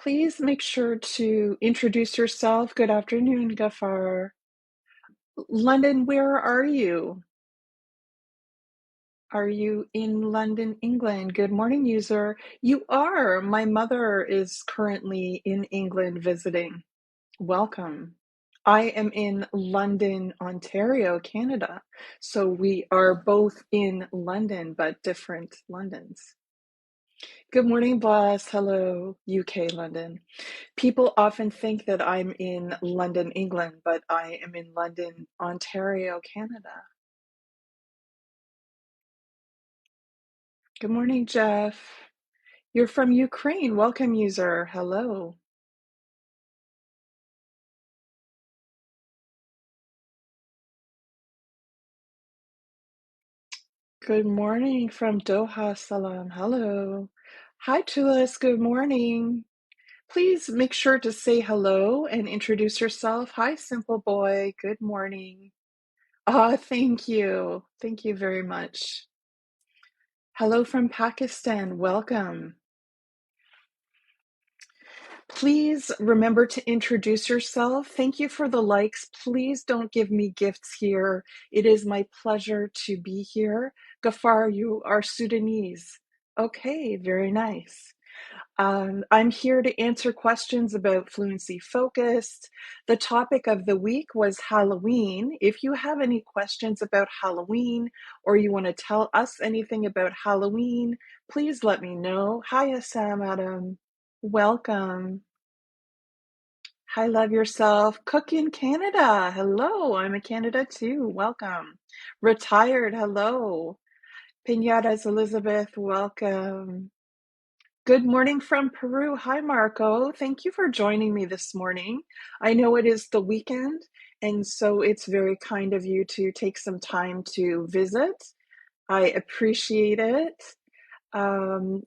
Please make sure to introduce yourself. Good afternoon, Gafar. London, where are you? Are you in London, England? Good morning, user. You are. My mother is currently in England visiting. Welcome. I am in London, Ontario, Canada. So we are both in London, but different Londons. Good morning, boss. Hello, UK, London. People often think that I'm in London, England, but I am in London, Ontario, Canada. Good morning, Jeff. You're from Ukraine. Welcome, user. Hello. Good morning from Doha, Salam. Hello. Hi, Tulis. Good morning. Please make sure to say hello and introduce yourself. Hi, Simple Boy. Good morning. Ah, thank you. Thank you very much. Hello from Pakistan. Welcome. Please remember to introduce yourself. Thank you for the likes. Please don't give me gifts here. It is my pleasure to be here. Gafar, you are Sudanese. Okay, very nice. I'm here to answer questions about Fluency Focused. The topic of the week was Halloween. If you have any questions about Halloween or you want to tell us anything about Halloween, please let me know. Hi, Assam Adam. Welcome. Hi, love yourself. Cook in Canada. Hello, I'm in Canada too. Welcome. Retired. Hello. Pinatas Elizabeth. Welcome. Good morning from Peru. Hi, Marco. Thank you for joining me this morning. I know it is the weekend, and so it's very kind of you to take some time to visit. I appreciate it. Um,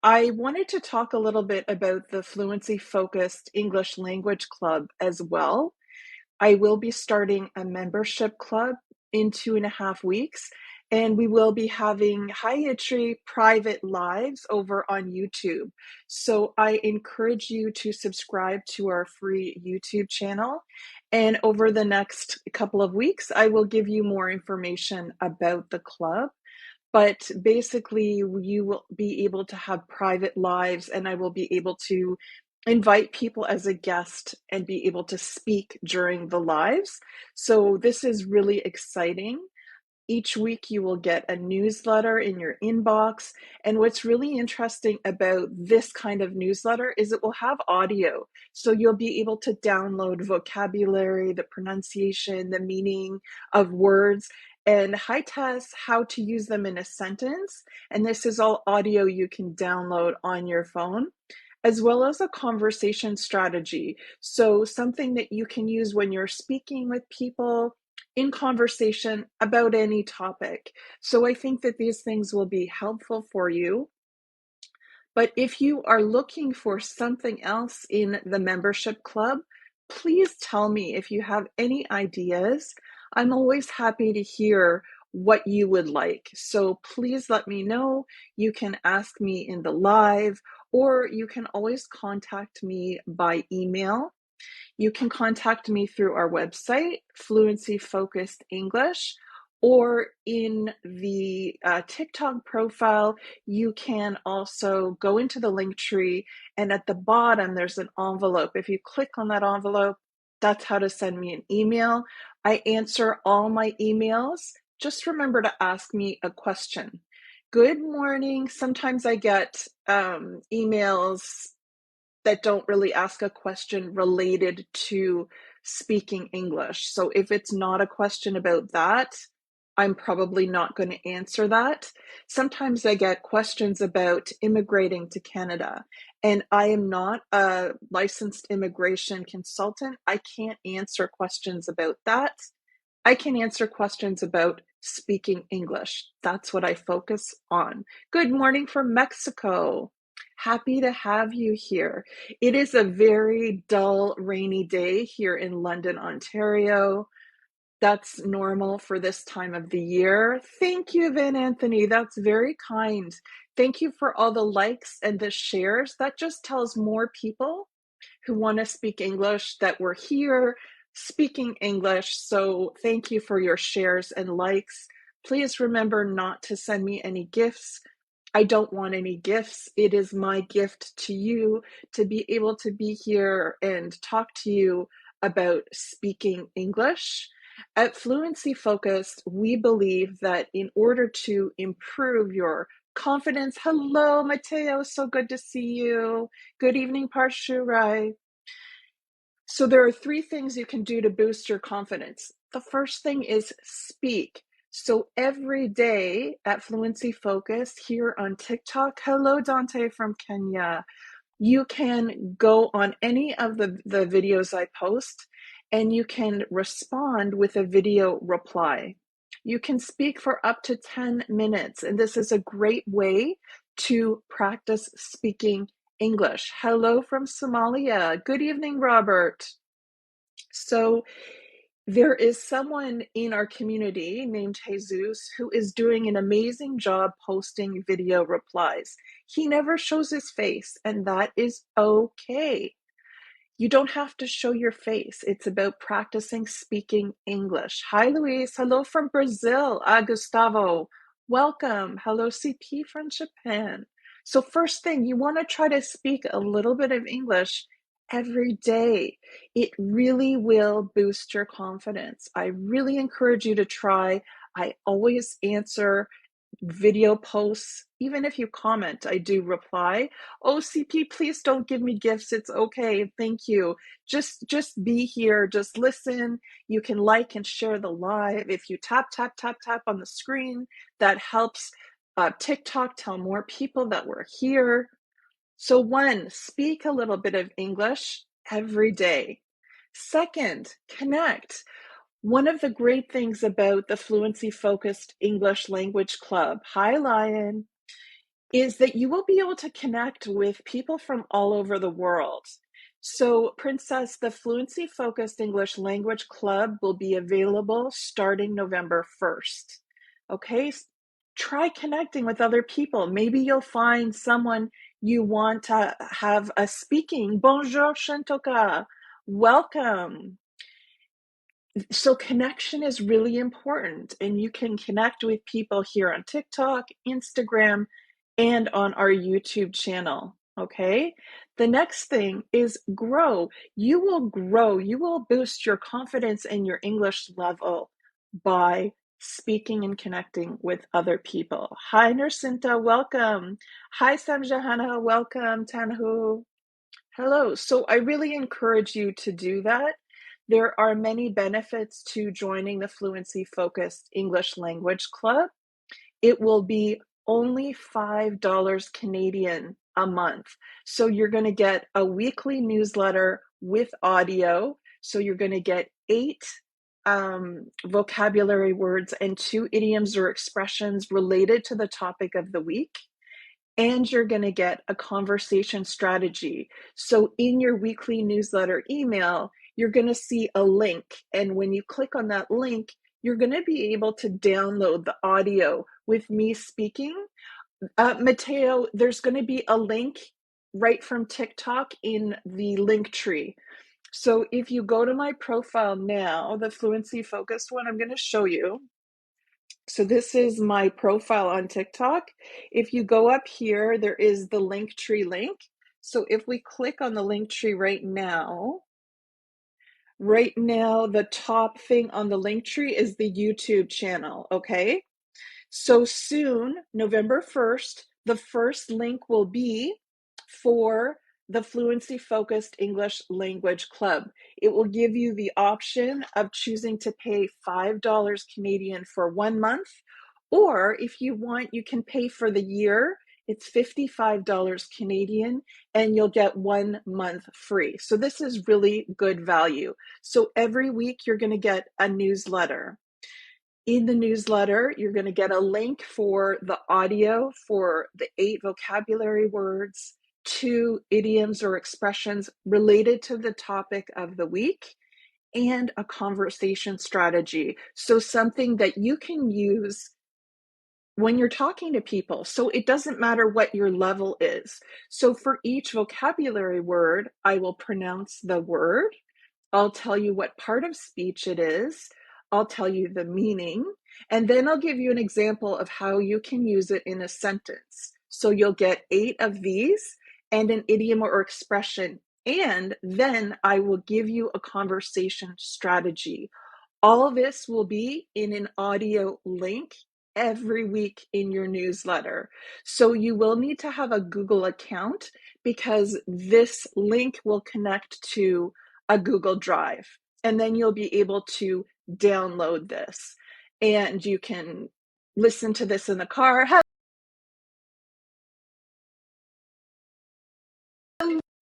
I wanted to talk a little bit about the Fluency Focused English Language Club as well. I will be starting a membership club in 2.5 weeks, and we will be having Hayatri private lives over on YouTube. So I encourage you to subscribe to our free YouTube channel. And over the next couple of weeks, I will give you more information about the club. But basically, you will be able to have private lives, and I will be able to invite people as a guest and be able to speak during the lives. So, this is really exciting. Each week, you will get a newsletter in your inbox. And what's really interesting about this kind of newsletter is it will have audio. So, you'll be able to download vocabulary, the pronunciation, the meaning of words, and high tests how to use them in a sentence. And this is all audio you can download on your phone, as well as a conversation strategy. So, something that you can use when you're speaking with people in conversation about any topic. So, I think that these things will be helpful for you. But if you are looking for something else in the membership club, please tell me if you have any ideas. I'm always happy to hear what you would like. So please let me know. You can ask me in the live, or you can always contact me by email. You can contact me through our website, Fluency Focused English, or in the TikTok profile. You can also go into the link tree, and at the bottom, there's an envelope. If you click on that envelope, that's how to send me an email. I answer all my emails. Just remember to ask me a question. Good morning. Sometimes I get emails that don't really ask a question related to speaking English. So if it's not a question about that, I'm probably not going to answer that. Sometimes I get questions about immigrating to Canada, and I am not a licensed immigration consultant. I can't answer questions about that. I can answer questions about speaking English. That's what I focus on. Good morning from Mexico. Happy to have you here. It is a very dull, rainy day here in London, Ontario. That's normal for this time of the year. Thank you, Vin Anthony. That's very kind. Thank you for all the likes and the shares. That just tells more people who want to speak English that we're here speaking English. So thank you for your shares and likes. Please remember not to send me any gifts. I don't want any gifts. It is my gift to you to be able to be here and talk to you about speaking English. At Fluency Focused, we believe that in order to improve your confidence, hello, Mateo, so good to see you. Good evening, Parshurai. So there are three things you can do to boost your confidence. The first thing is speak. So every day at Fluency Focus here on TikTok, hello Dante from Kenya, you can go on any of the videos I post and you can respond with a video reply. You can speak for up to 10 minutes, and this is a great way to practice speaking English. Hello from Somalia. Good evening, Robert. So there is someone in our community named Jesus who is doing an amazing job posting video replies. He never shows his face, and that is okay. You don't have to show your face. It's about practicing speaking English. Hi, Luis. Hello from Brazil. Gustavo. Welcome. Hello, CP from Japan. So first thing, you want to try to speak a little bit of English every day. It really will boost your confidence. I really encourage you to try. I always answer video posts. Even if you comment, I do reply. OCP, please don't give me gifts. It's okay. Thank you. Just be here. Just listen. You can like and share the live. If you tap on the screen, that helps TikTok tell more people that we're here. So one, speak a little bit of English every day. Second, connect. One of the great things about the Fluency Focused English Language Club, hi Lion, is that you will be able to connect with people from all over the world. So, Princess, the Fluency Focused English Language Club will be available starting November 1st. Okay, try connecting with other people. Maybe you'll find someone you want to have a speaking. Bonjour, Shantoka. Welcome. So connection is really important, and you can connect with people here on TikTok, Instagram, and on our YouTube channel. Okay. The next thing is grow. You will grow. You will boost your confidence and your English level by speaking and connecting with other people. Hi, Nursinta. Welcome. Hi, Samjahana. Welcome. Tanhu. Hello. So I really encourage you to do that. There are many benefits to joining the Fluency Focused English Language Club. It will be only $5 Canadian a month. So you're going to get a weekly newsletter with audio. So you're going to get 8 vocabulary words and 2 idioms or expressions related to the topic of the week. And you're going to get a conversation strategy. So in your weekly newsletter email, you're going to see a link. And when you click on that link, you're going to be able to download the audio with me speaking. Mateo, there's going to be a link right from TikTok in the link tree. So if you go to my profile now, the Fluency Focused one, I'm going to show you. So this is my profile on TikTok. If you go up here, there is the Linktree link. So if we click on the Linktree right now, the top thing on the Linktree is the YouTube channel, okay? So soon, November 1st, the first link will be for the Fluency Focused English Language Club. It will give you the option of choosing to pay $5 Canadian for 1 month, or if you want, you can pay for the year. It's $55 Canadian, and you'll get 1 month free. So this is really good value. So every week you're going to get a newsletter. In the newsletter, you're going to get a link for the audio for the 8 vocabulary words, 2 idioms or expressions related to the topic of the week, and a conversation strategy. So something that you can use when you're talking to people. So it doesn't matter what your level is. So for each vocabulary word, I will pronounce the word. I'll tell you what part of speech it is. I'll tell you the meaning. And then I'll give you an example of how you can use it in a sentence. So you'll get 8 of these and an idiom or expression. And then I will give you a conversation strategy. All of this will be in an audio link every week in your newsletter. So you will need to have a Google account because this link will connect to a Google Drive. And then you'll be able to download this. And you can listen to this in the car.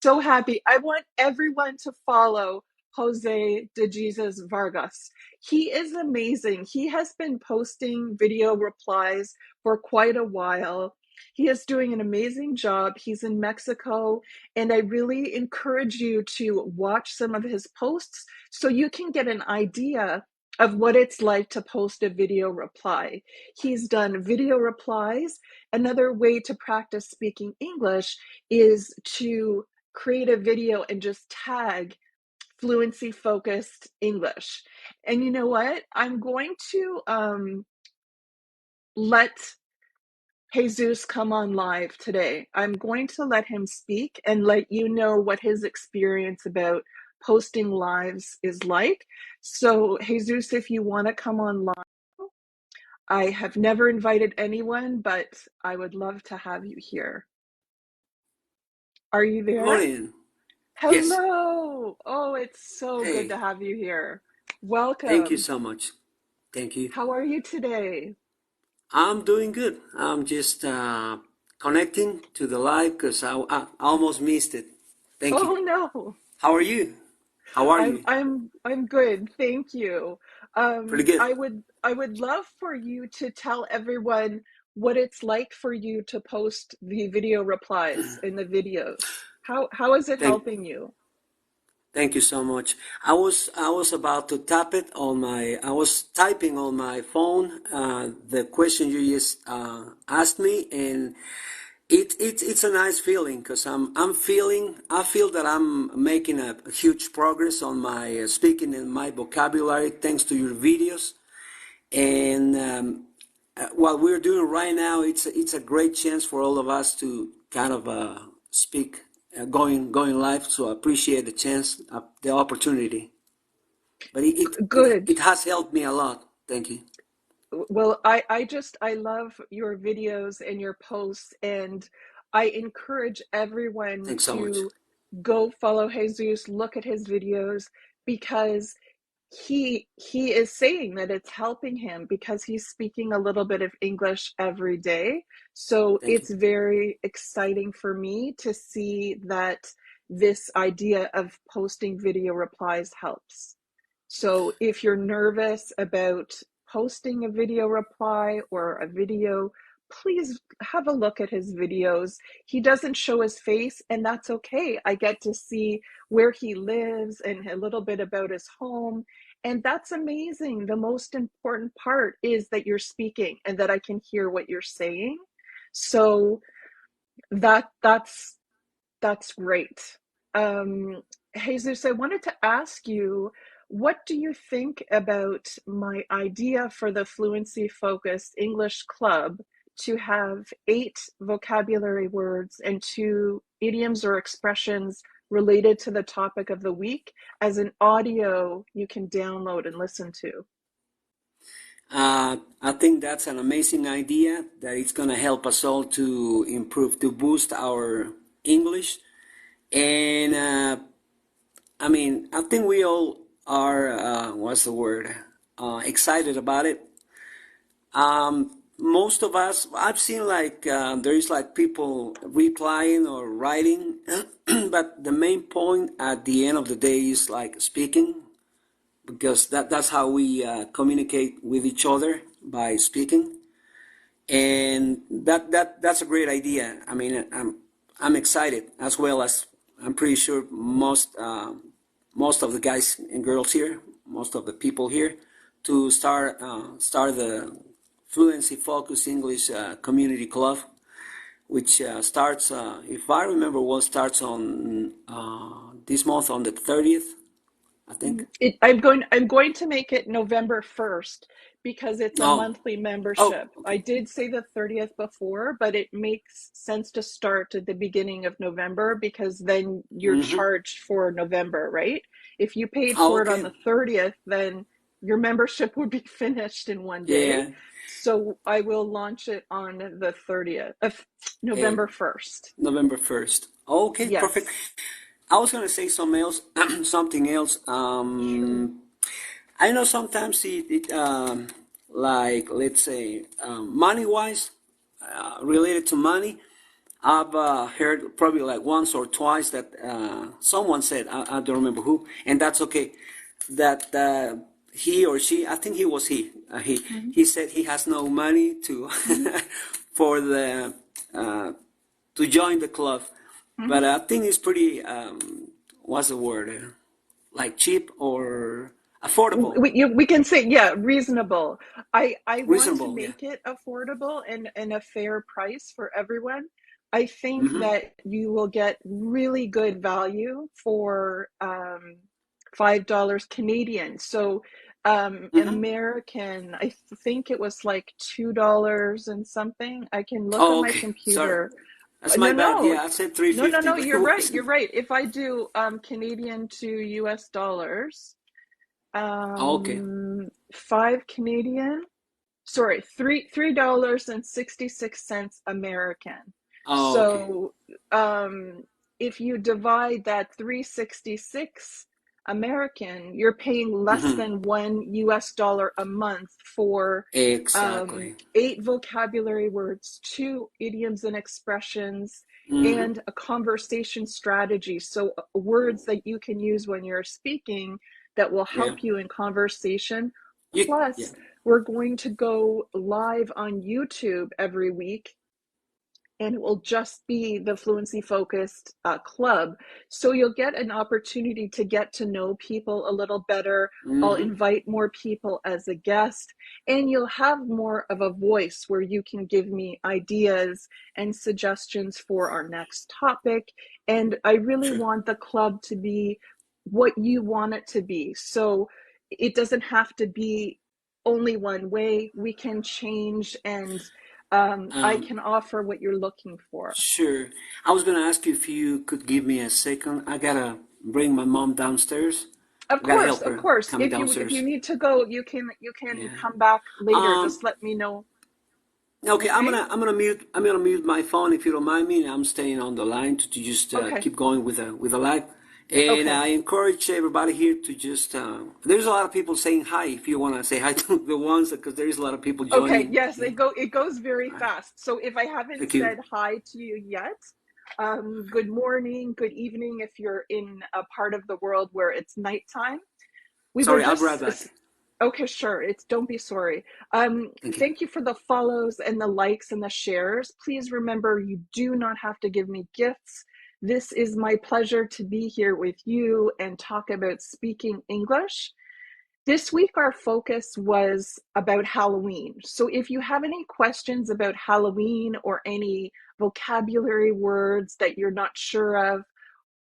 So happy. I want everyone to follow Jose de Jesus Vargas. He is amazing. He has been posting video replies for quite a while. He is doing an amazing job. He's in Mexico, and I really encourage you to watch some of his posts so you can get an idea of what it's like to post a video reply. He's done video replies. Another way to practice speaking English is to create a video and just tag fluency focused English. And you know what? I'm going to let Jesus come on live today. I'm going to let him speak and let you know what his experience about posting lives is like. So, Jesus, if you want to come on live, I have never invited anyone, but I would love to have you here. Are you there? Morning. Yes. Hello. Oh, it's so good to Hey, have you here. thank you Welcome. so much. Thank you. How are you today? I'm doing good. I'm just connecting to the live because I almost missed it. Thank you. Oh no. How are you? How are I'm you? I'm I'm good. Thank you. Pretty good. I would love for you to tell everyone what it's like for you to post the video replies in the videos. How is it Thank helping you? thank you so much. I was about to tap it on my I was typing on my phone the question you just asked me, and it's a nice feeling because I feel that I'm making a huge progress on my speaking and my vocabulary thanks to your videos. And what we're doing right now, it's a great chance for all of us to kind of speak going live. So I appreciate the chance, the opportunity. But Good. it has helped me a lot. Thank you. Well, I love your videos and your posts, and I encourage everyone Thanks so much. to go follow Jesus, look at his videos, because he is saying that it's helping him because he's speaking a little bit of English every day. So Thank you. it's very exciting for me to see that this idea of posting video replies helps. So if you're nervous about posting a video reply or a video, please have a look at his videos. He doesn't show his face, and that's okay. I get to see where he lives and a little bit about his home. And that's amazing. The most important part is that you're speaking and that I can hear what you're saying. So that's great. Um, Jesus, I wanted to ask you, what do you think about my idea for the Fluency Focused English Club to have 8 vocabulary words and 2 idioms or expressions related to the topic of the week as an audio you can download and listen to? I think that's an amazing idea that it's going to help us all to improve, to boost our English. And I mean, I think we all are, what's the word, excited about it. Most of us, I've seen like there is like people replying or writing, but the main point at the end of the day is like speaking, because that's how we communicate with each other, by speaking. And that's a great idea. I mean, I'm excited, as well as I'm pretty sure most of the guys and girls here, most of the people here, to start the Fluency Focus English Community Club, which starts, if I remember well, starts on this month on the 30th, I think. I'm going to make it November 1st because it's a Oh, monthly oh, membership. I okay. did say the 30th before, but it makes sense to start at the beginning of November because then you're Mm-hmm. charged for November, right? If you paid Oh, for it on okay. the 30th, then your membership would be finished in one day. Yeah. So I will launch it on the 30th of November And 1st. November 1st. Okay, perfect. Yes. I was gonna say something else. Something else. Sure. I know sometimes like let's say, money wise, related to money. I've heard probably like once or twice that someone said, I don't remember who, and that's okay, that he or she, I think he was Mhm. he said he has no money to Mhm. for the uh, to join the club, but Mhm. I think it's pretty what's the word, like cheap or affordable, We can say, yeah, reasonable. I want to reasonable, yeah. make it affordable and a fair price for everyone. I think Mm-hmm. that you will get really good value for $5 Canadian. So Mm-hmm. American, I think it was like $2 and something. I can look on Oh, my okay. Sorry, computer. that's No, my bad. no, Yeah, I said 350, no. but it You're right. wasn't. You're right. If I do Canadian to US dollars, Oh, okay. 5 Canadian, sorry, $3 and 66 cents American. Oh, okay. So if you divide that 366 American, you're paying less Mm-hmm. than $1 a month for Exactly. 8 vocabulary words, 2 idioms and expressions, Mm-hmm. and a conversation strategy. So words that you can use when you're speaking that will Yeah. help you in conversation. Yeah. Plus, we're going to go live on YouTube every week, and it will just be the fluency focused club. So you'll get an opportunity to get to know people a little better. I'll Mm-hmm. invite more people as a guest, and you'll have more of a voice where you can give me ideas and suggestions for our next topic. And I really Sure. want the club to be what you want it to be. So it doesn't have to be only one way. We can change, and I Um, can offer what you're looking for. sure. I was gonna ask you if you could give me a second. I gotta bring my mom downstairs. Of I gotta course, help of her course. coming If you downstairs. need to go, you can Yeah. come back later. Um. Just let me know. Okay. Okay? I'm gonna mute my phone if you don't mind me. I'm staying on the line to just Okay. keep going with the live. And Okay. I encourage everybody here to just. There's a lot of people saying hi. If you wanna say hi to the ones, because there is a lot of people Okay. joining. Yes, Yeah. it goes very All right. fast. So if I haven't Thank you. said hi to you yet, good morning, good evening if you're in a part of the world where it's nighttime. We were Sorry, I'll be right just back. Okay, sure. It's Don't be sorry. Thank you. Thank you for the follows and the likes and the shares. Please remember you do not have to give me gifts. This is my pleasure to be here with you and talk about speaking English. This week, our focus was about Halloween. So if you have any questions about Halloween or any vocabulary words that you're not sure of,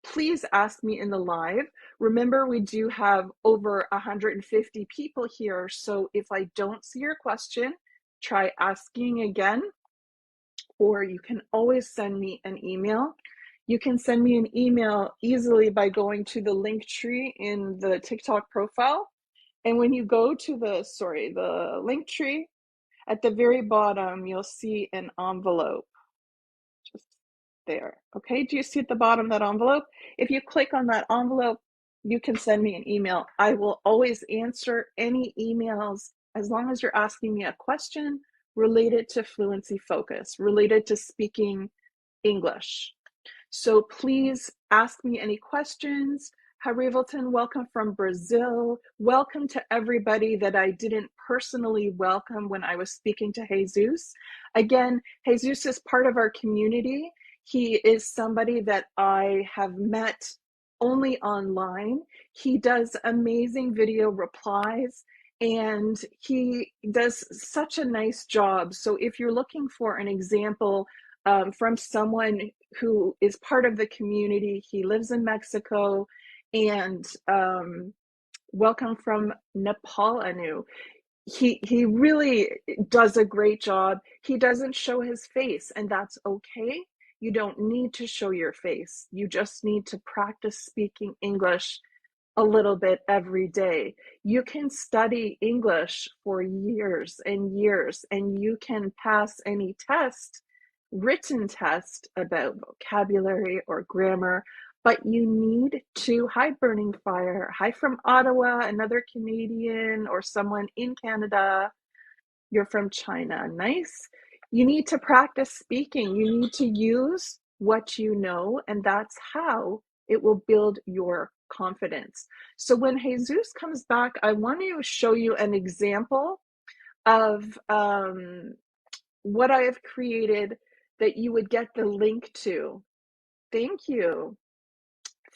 please ask me in the live. Remember, we do have over 150 people here. So if I don't see your question, try asking again, or you can always send me an email. You can send me an email easily by going to the link tree in the TikTok profile. And when you go to the link tree, at the very bottom, you'll see an envelope just there. Okay, do you see at the bottom that envelope? If you click on that envelope, you can send me an email. I will always answer any emails as long as you're asking me a question related to fluency focus, related to speaking English. So please ask me any questions. Harivalton, welcome from Brazil. Welcome to everybody that I didn't personally welcome when I was speaking to Jesus. Again, Jesus is part of our community. He is somebody that I have met only online. He does amazing video replies, and he does such a nice job. So if you're looking for an example from someone who is part of the community, he lives in Mexico, and welcome from Nepal, Anu. He really does a great job. He doesn't show his face, and that's okay. You don't need to show your face. You just need to practice speaking English a little bit every day. You can study English for years and years, and you can pass any test, written test about vocabulary or grammar, but you need to, hi Burning Fire, hi from Ottawa, another Canadian or someone in Canada. You're from China. Nice. You need to practice speaking. You need to use what you know, and that's how it will build your confidence. So when Jesus comes back, I want to show you an example of what I have created that you would get the link to. Thank you.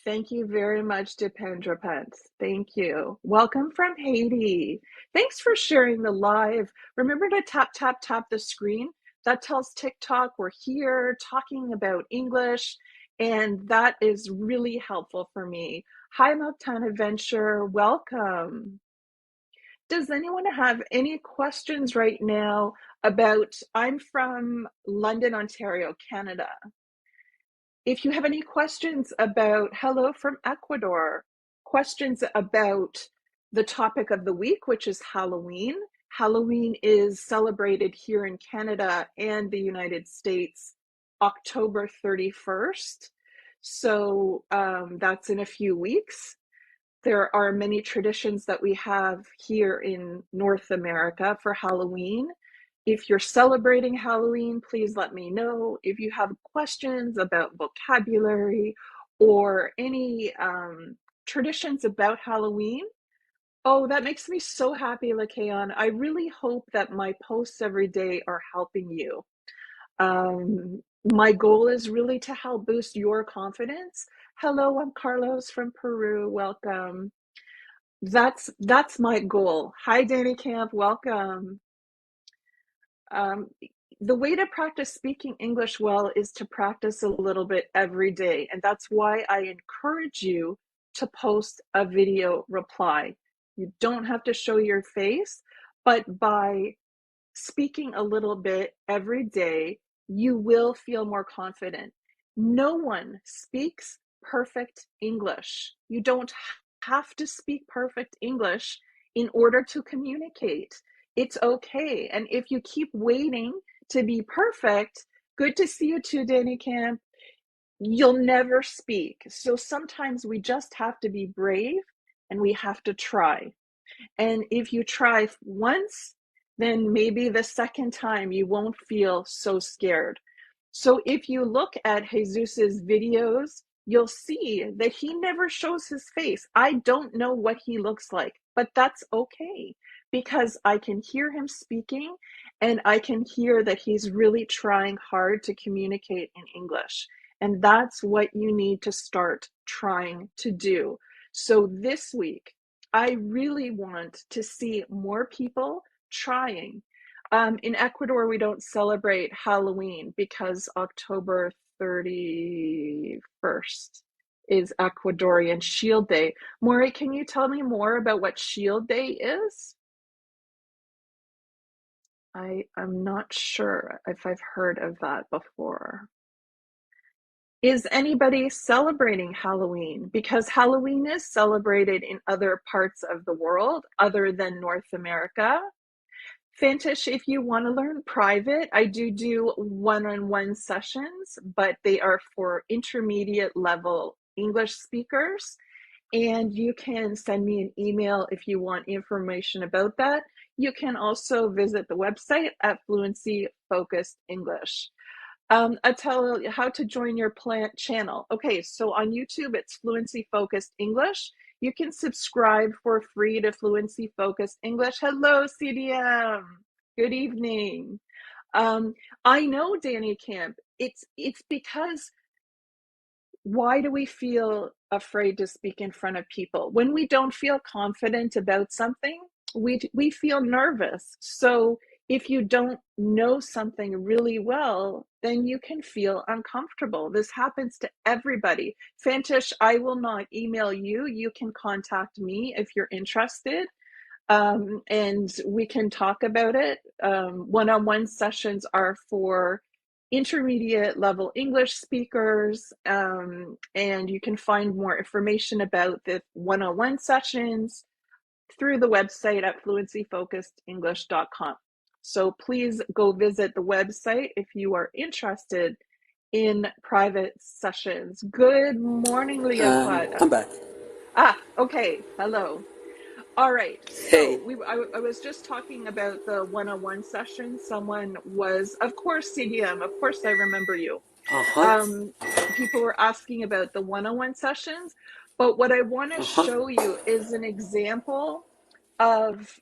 Thank you very much, Dipendra Pant. Thank you. Welcome from Haiti. Thanks for sharing the live. Remember to tap, tap, tap the screen. That tells TikTok we're here talking about English, and that is really helpful for me. Hi, Montana Venture. Welcome. Does anyone have any questions right now about, I'm from London, Ontario, Canada. If you have any questions about, hello from Ecuador, questions about the topic of the week, which is Halloween. Halloween is celebrated here in Canada and the United States October 31st. So that's in a few weeks. There are many traditions that we have here in North America for Halloween. If you're celebrating Halloween, please let me know. If you have questions about vocabulary or any traditions about Halloween, oh, that makes me so happy, Lakayon. I really hope that my posts every day are helping you. My goal is really to help boost your confidence. Hello, I'm Carlos from Peru. Welcome. That's my goal. Hi, Danny Camp. Welcome. Um, the way to practice speaking English well is to practice a little bit every day. And that's why I encourage you to post a video reply. You don't have to show your face, but by speaking a little bit every day, you will feel more confident. No one speaks perfect English. You don't have to speak perfect English in order to communicate. It's okay. And if you keep waiting to be perfect, good to see you too, Danny Camp, you'll never speak. So sometimes we just have to be brave and we have to try. And if you try once, then maybe the second time you won't feel so scared. So if you look at Jesus's videos, you'll see that he never shows his face. I don't know what he looks like, but that's okay because I can hear him speaking and I can hear that he's really trying hard to communicate in English. And that's what you need to start trying to do. So this week, I really want to see more people trying. In Ecuador, we don't celebrate Halloween because October 31st is Ecuadorian Shield Day. Maury, can you tell me more about what Shield Day is? I'm not sure if I've heard of that before. Is anybody celebrating Halloween? Because Halloween is celebrated in other parts of the world other than North America. Fantish, if you want to learn private, I do one-on-one sessions, but they are for intermediate level English speakers. And you can send me an email if you want information about that. You can also visit the website at Fluency Focused English. I tell you how to join your plant channel. Okay, so on YouTube, it's Fluency Focused English. You can subscribe for free to Fluency Focused English. Hello, CDM. Good evening. I know, Danny Camp. It's because why do we feel afraid to speak in front of people? When we don't feel confident about something, we feel nervous. So if you don't know something really well, then you can feel uncomfortable. This happens to everybody. Fantish, I will not email you. You can contact me if you're interested, and we can talk about it. One-on-one sessions are for intermediate level English speakers, and you can find more information about the one-on-one sessions through the website at fluencyfocusedenglish.com. So please go visit the website if you are interested in private sessions. Good morning, Leopada. I'm back. Okay. Hello. All right. Hey. So I was just talking about the one-on-one session. Someone was, of course, CDM. Of course, I remember you. Uh-huh. Um, People were asking about the one-on-one sessions, but what I want to Uh-huh. show you is an example of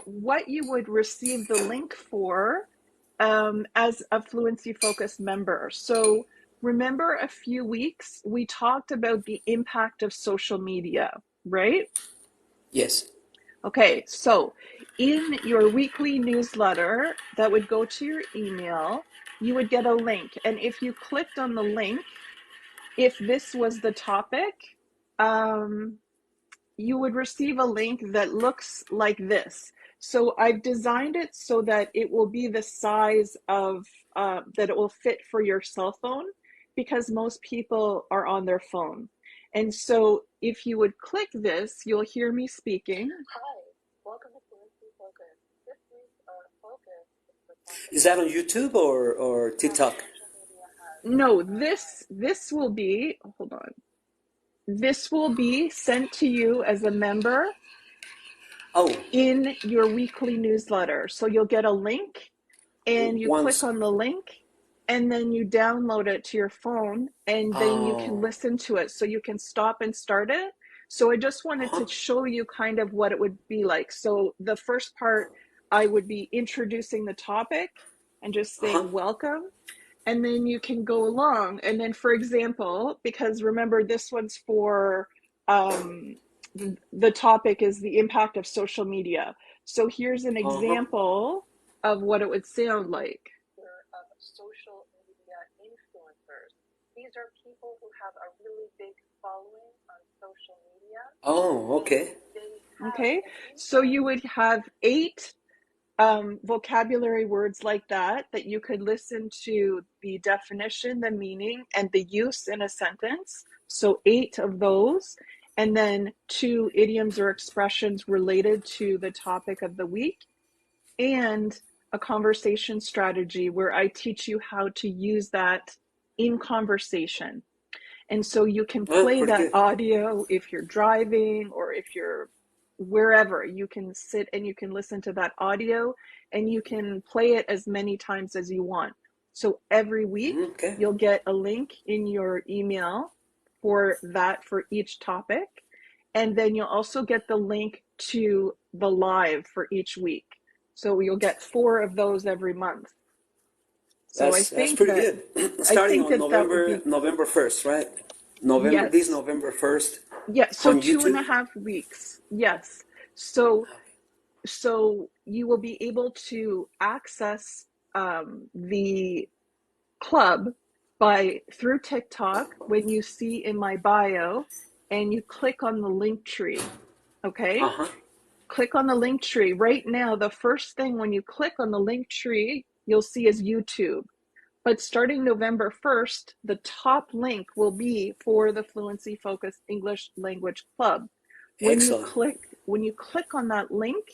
what you would receive the link for as a Fluency Focus member. So remember a few weeks, we talked about the impact of social media, right? Yes. Okay, so in your weekly newsletter that would go to your email, you would get a link. And if you clicked on the link, if this was the topic, you would receive a link that looks like this. So I've designed it so that it will be the size of, that it will fit for your cell phone, because most people are on their phone. And so if you would click this, you'll hear me speaking. Hi, welcome to Fluency Focus. This week's focus Is that on YouTube or TikTok? No, this will be, hold on. This will be sent to you as a member Oh, in your weekly newsletter. So you'll get a link and you click once. on the link and then you download it to your phone and then you can Oh. listen to it. So you can stop and start it. So I just wanted Uh-huh. to show you kind of what it would be like. So the first part, I would be introducing the topic and just Uh-huh. saying welcome. And then you can go along. And then, for example, because remember, this one's for um, the topic is the impact of social media. So here's an Uh-huh. example of what it would sound like. Of social media influencers. These are people who have a really big following on social media. Oh, okay. Okay, so you would have 8 vocabulary words like that you could listen to the definition, the meaning, and the use in a sentence. So 8 of those, and then 2 idioms or expressions related to the topic of the week, and a conversation strategy where I teach you how to use that in conversation. And so you can Well, play pretty that good. audio if you're driving or if you're wherever. You can sit and you can listen to that audio and you can play it as many times as you want. So every week Okay. you'll get a link in your email for that for each topic. And then you'll also get the link to the live for each week. So you'll get 4 of those every month. So That's pretty good. I Starting think on that would November be, November 1st, right? This yes. November 1st Yeah, so on two and YouTube. a half weeks. Yes. So you will be able to access the club by through TikTok when you see in my bio and you click on the link tree. Okay? Uh-huh. Click on the link tree. Right now, the first thing when you click on the link tree, you'll see is YouTube. But starting November 1st, the top link will be for the Fluency Focused English Language Club. Excellent. When you click on that link,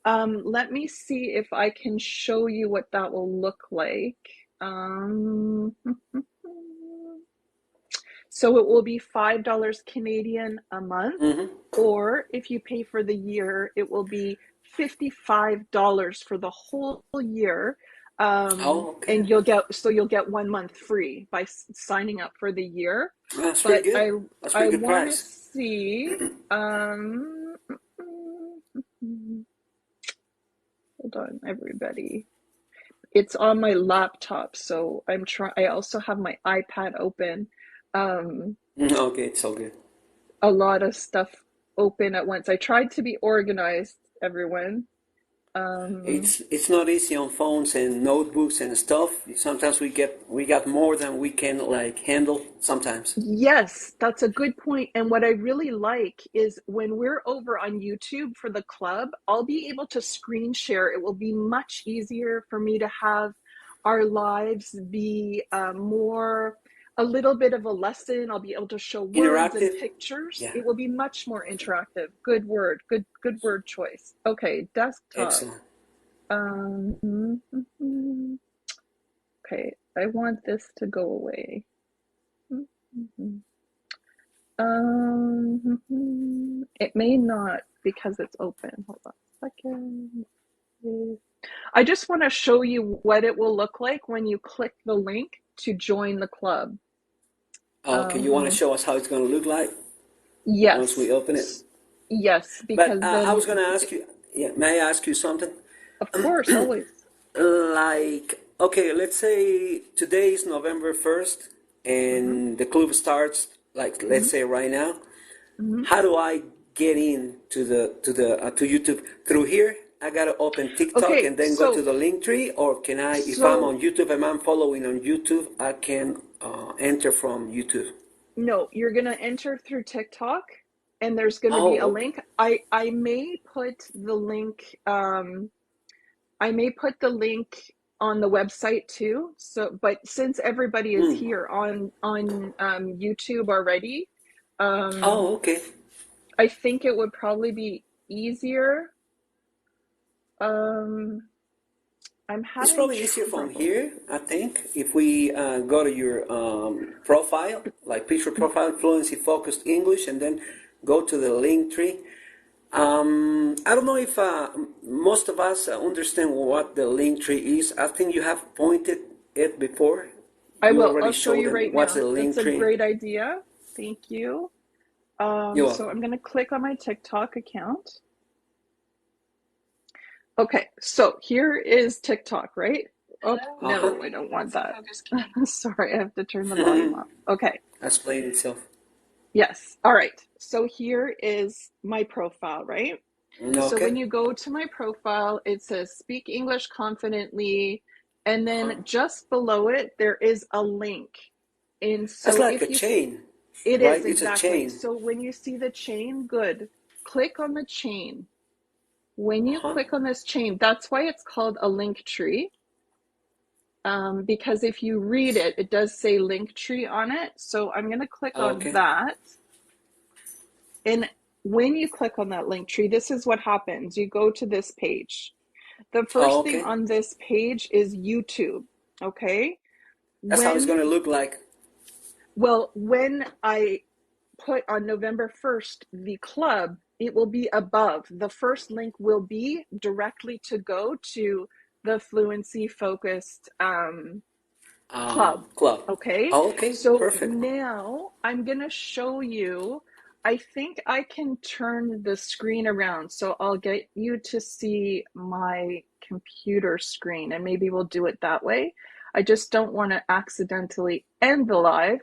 let me see if I can show you what that will look like. So it will be $5 Canadian a month, Mm-hmm. or if you pay for the year, it will be $55 for the whole year. Oh, okay. And you'll get 1 month free by signing up for the year. That's pretty But good. That's I pretty good want to price. see. Hold on, everybody. It's on my laptop, so I'm trying. I also have my iPad open. Um, Okay, it's all good. a lot of stuff open at once. I tried to be organized everyone. It's not easy on phones and notebooks and stuff. Sometimes we got more than we can like handle sometimes. Yes, that's a good point. And what I really like is when we're over on YouTube for the club, I'll be able to screen share. It will be much easier for me to have our lives be more, a little bit of a lesson. I'll be able to show words and Interactive. pictures. Yeah. It will be much more interactive. Good word. Good word choice. Okay, desktop. Excellent. Okay, I want this to go away. It may not because it's open. Hold on a second. I just want to show you what it will look like when you click the link to join the club. Okay, you want to Um, show us how it's going to look like once we yes, open it? yes, But because I then, was going to ask you, yeah, may I ask you something? of course, always. Like, okay, let's say today is November 1st Hmm. and the club starts, like, let's Hmm. say right now. Hmm. How do I get in to YouTube through here? I gotta open TikTok Okay, and then go to the link tree, or can I, if I'm so on YouTube and I'm following on YouTube, I can enter from YouTube. no, you're gonna enter through TikTok, and there's gonna be a Oh, okay. link. I may put the link. I may put the link on the website too. So, but since everybody is Hmm. here on YouTube already, um, Oh, okay. I think it would probably be easier. Um, I'm It's having probably easier from trouble. here, I think, if we go to your profile, like picture profile, Fluency Focused English, and then go to the link tree. I don't know if most of us understand what the link tree is. I think you have pointed it before. I You will. already I'll show showed you them right what's now. the That's link a tree. great idea. Thank you. You're So welcome. I'm going to click on my TikTok account. Okay, so here is TikTok, right? Oh, Uh-huh. no, I don't want that. Sorry, I have to turn the volume up. Okay, That's playing itself. yes. All right. So here is my profile, right? So when Okay. you go to my profile, it says speak English confidently. And Uh-huh. then just below it, there is a link. And That's so like a if you, chain, it right? is It's a exactly. chain. So when you see the chain, good. Click on the chain. When you Uh-huh. click on this chain, that's why it's called a link tree. Because if you read it, it does say link tree on it. So I'm going to click on Okay. that. And when you click on that link tree, this is what happens. You go to this page. The Oh, first thing okay. on this page is YouTube. Okay. That's how it's When, gonna look like. well, when I put on November 1st the club, it will be above. The first link will be directly to go to the fluency focused club. Club. Okay, Oh, okay. so Perfect. now I'm gonna show you. I think I can turn the screen around, so I'll get you to see my computer screen, and maybe we'll do it that way. I just don't want to accidentally end the live.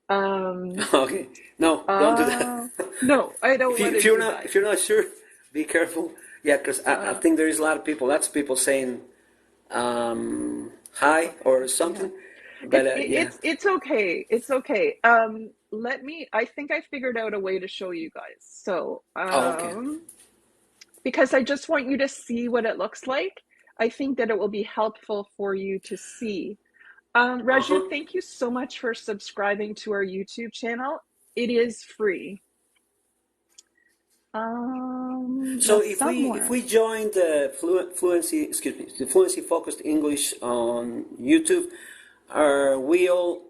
Um, Okay. No, don't do that. uh, no, I don't want to do that. If you're not sure, be careful. Yeah, because I Uh, think there is a lot of people. Lots of people saying hi or okay, yeah. something. But yeah. It's okay. It's okay. Let me. I think I figured out a way to show you guys. So, Oh, okay. because I just want you to see what it looks like. I think that it will be helpful for you to see. Uh Raju, huh. thank you so much for subscribing to our YouTube channel. It is free. So Yes, if somewhere. we join the fluency, excuse me, the fluency focused English on YouTube, are we all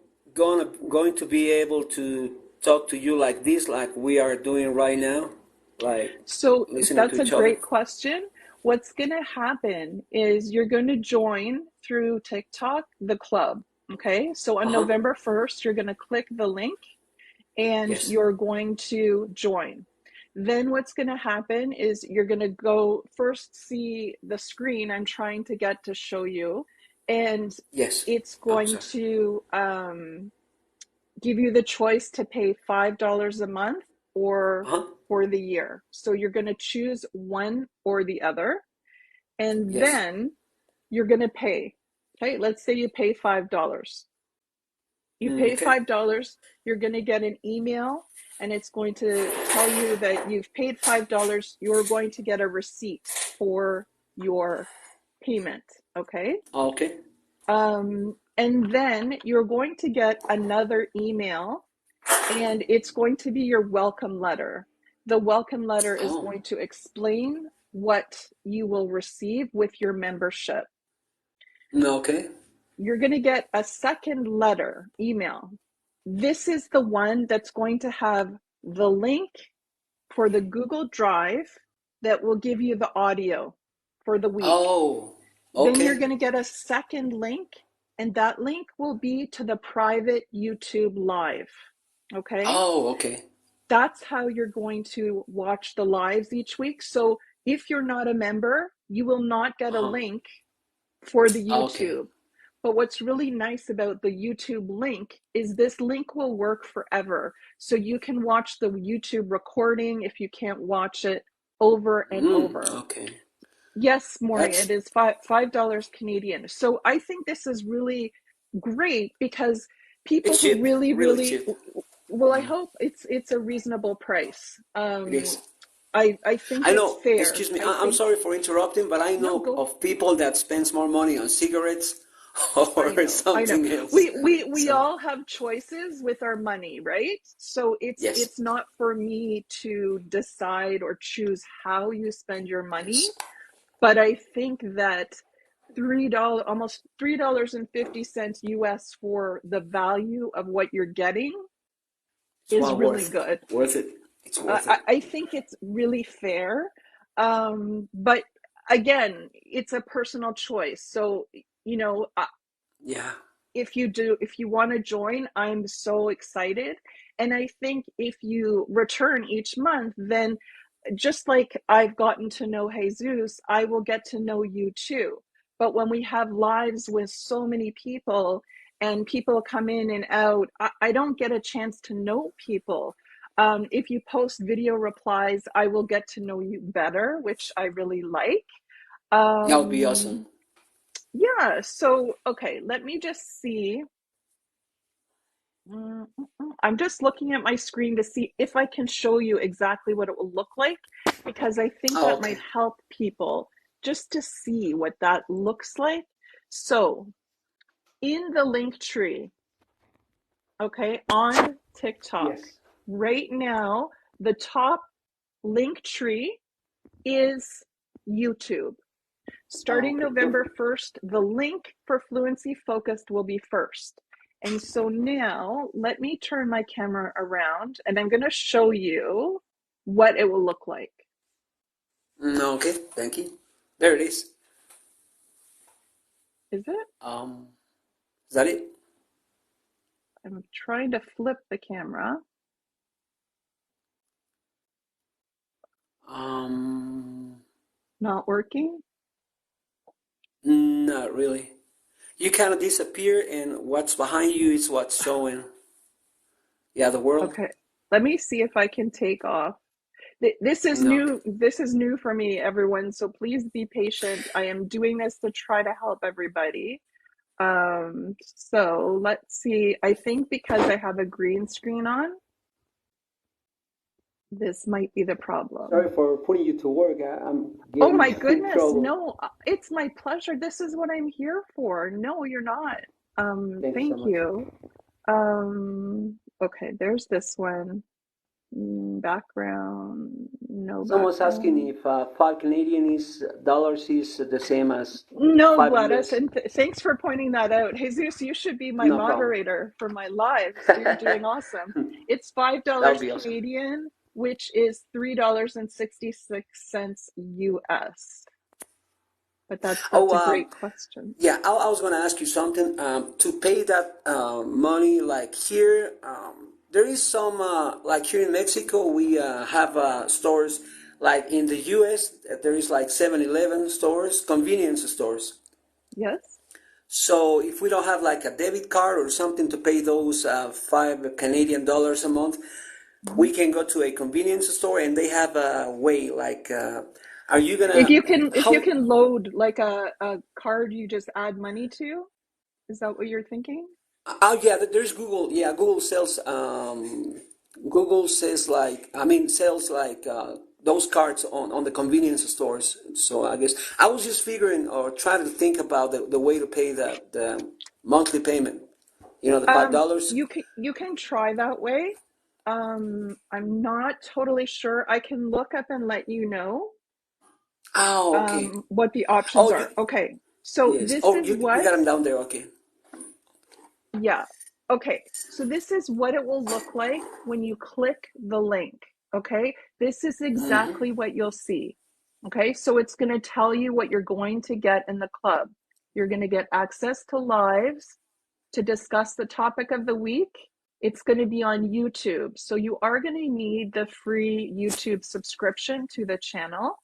going to be able to talk to you like this, like we are doing right now, like So listening to that's a each other? great question. What's going to happen is you're going to join through TikTok the club. Okay. So Uh on huh. November 1st, you're going to click the link and Yes. you're going to join. Then what's going to happen is you're going to go first see the screen I'm trying to get to show you, and Yes. it's Oh, going sorry. to give you the choice to pay $5 a month or Uh-huh. for the year. So you're going to choose one or the other, and Yes. then you're going to pay. Okay, let's say you pay $5. You pay Okay. $5, you're going to get an email, and it's going to tell you that you've paid $5. You're going to get a receipt for your payment. Okay. Okay. And then you're going to get another email, and it's going to be your welcome letter. The welcome letter is Oh. going to explain what you will receive with your membership. Okay. You're going to get a second letter email. This is the one that's going to have the link for the Google Drive that will give you the audio for the week. Oh. Then you're Okay. going to get a second link, and that link will be to the private YouTube live. Okay? Oh, okay. That's how you're going to watch the lives each week. So if you're not a member, you will not get a Uh-huh. link for the Okay. YouTube. But what's really nice about the YouTube link is this link will work forever. So you can watch the YouTube recording if you can't watch it over and over. Okay. Yes, Maury, That's it is $5 Canadian. So I think this is really great because people it's who cheap, really, really really, cheap. well, I hope it's a reasonable price. It is. I think I it's know, fair. excuse me, I I'm think sorry for interrupting, but I no, know go. of people that spends more money on cigarettes I or know, I know. something else. We So, all have choices with our money, right? So yes, it's not for me to decide or choose how you spend your money, yes, but I think that $3, almost $3.50 US for the value of what you're getting it's is well really worth good. it. Worth it. It's worth it. I think it's really fair. But again, it's a personal choice. So, you know, Yeah. if you want to join, I'm so excited. And I think if you return each month, then just like I've gotten to know Jesus, I will get to know you too. But when we have lives with so many people and people come in and out, I don't get a chance to know people. If you post video replies, I will get to know you better, which I really like. That would be awesome. Yeah, so okay, let me just see. I'm just looking at my screen to see if I can show you exactly what it will look like, because I think Oh, that might okay. help people just to see what that looks like. So, in the link tree, okay, on TikTok, Yes. right now, the top link tree is YouTube. Oh, Starting okay. November Perfect. 1st, the link for Fluency Focused will be first. And so now let me turn my camera around and I'm going to show you what it will look like. Okay. Thank you. There it is. Is it? Is that it? I'm trying to flip the camera. Um, Not working? Not really. You kind of disappear, and what's behind you is what's showing. Yeah, the world. Okay. Let me see if I can take off. This is Okay. new. This is new for me, everyone. So please be patient. I am doing this to try to help everybody. So let's see. I think because I have a green screen on, this might be the problem. Sorry for putting you to work. I'm Oh getting my in goodness. trouble. No, it's my pleasure. This is what I'm here for. No, you're not. Thank you so Thank much. you. Okay, there's this one. Background, no Someone's asking background. if 5 Canadian is dollars is the same as No, 5 Gladys, US. and thanks for pointing that out. Jesus, you should be my No problem. moderator for my lives. You're doing awesome. It's That would $5 be awesome. Canadian, which is $3.66 US. But Oh, that's a great question. yeah, I was going to ask you something. To pay that money, like here, there is some, like here in Mexico, we have stores. Like in the US, there is like 7-Eleven stores, convenience stores. Yes? So if we don't have like a debit card or something to pay those 5 Canadian dollars a month, Mhm. we can go to a convenience store and they have a way like, are you If gonna you can, if you how? can load like a card, you just add money to. Is that what you're thinking? Oh yeah, there's Google. Yeah, Google sells. Google says like I mean sells like those cards on the convenience stores. So I guess I was just figuring or trying to think about the way to pay the monthly payment. You know, the $5. You can try that way. I'm not totally sure. I can look up and let you know Oh, okay. what the options Oh, you are. Okay, so yes. this Oh, is you what, got them down there. Okay. yeah. Okay, so this is what it will look like when you click the link. Okay, this is exactly what you'll see. Okay, so it's going to tell you what you're going to get in the club. You're going to get access to lives to discuss the topic of the week. It's going to be on YouTube. So you are going to need the free YouTube subscription to the channel.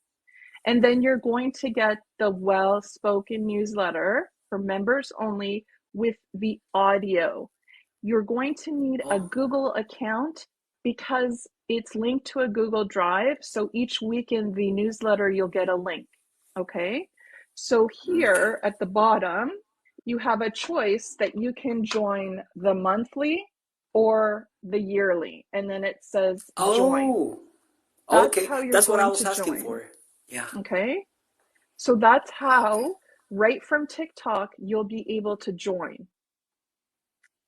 And then you're going to get the well spoken newsletter for members only with the audio. You're going to need a Oh, Google account because it's linked to a Google Drive. So each week in the newsletter, you'll get a link. Okay. So okay. here at the bottom, you have a choice that you can join the monthly or the yearly. And then it says join. Oh, That's okay. how you're That's what I going was to asking join. for. Yeah. Okay. So that's Okay. how, right from TikTok, you'll be able to join.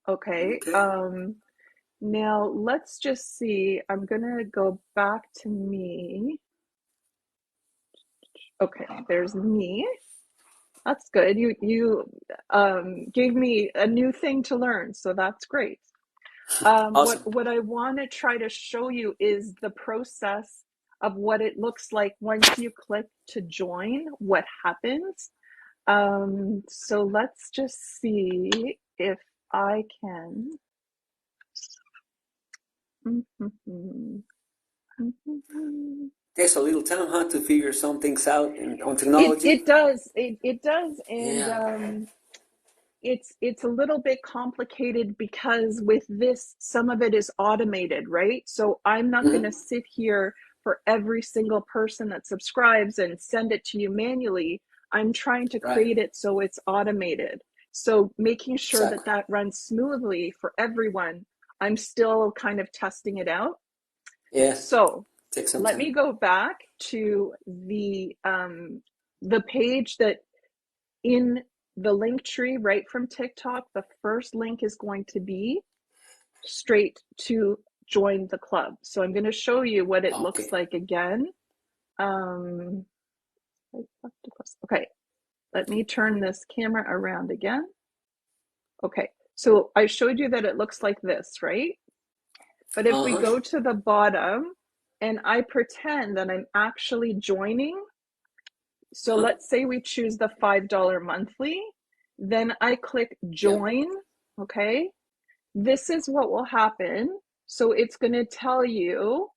Okay. Okay. Now let's just see. I'm gonna go back to me. Okay, there's me. That's good. You gave me a new thing to learn, so that's great. What Awesome. what I want to try to show you is the process of what it looks like once you click to join, what happens. So let's just see if I can. Takes a little time, huh, to figure some things out on It technology. it does it does, and Yeah. it's a little bit complicated because with this, some of it is automated, right? So I'm not going to Hmm. sit here for every single person that subscribes and send it to you manually. I'm trying to Right. create it so it's automated. So making sure that Exactly. that runs smoothly for everyone, I'm still kind of testing it out. Yeah. So Takes some let me time. go back to the page that in the link tree right from TikTok, the first link is going to be straight to join the club. So I'm going to show you what it looks Okay. like again. Um, okay, let me turn this camera around again. Okay, so I showed you that it looks like this, right? But if we Uh-huh. go to the bottom and I pretend that I'm actually joining, so Uh-huh. let's say we choose the $5 monthly, then I click Yeah. join, okay? This is what will happen. So it's going to tell you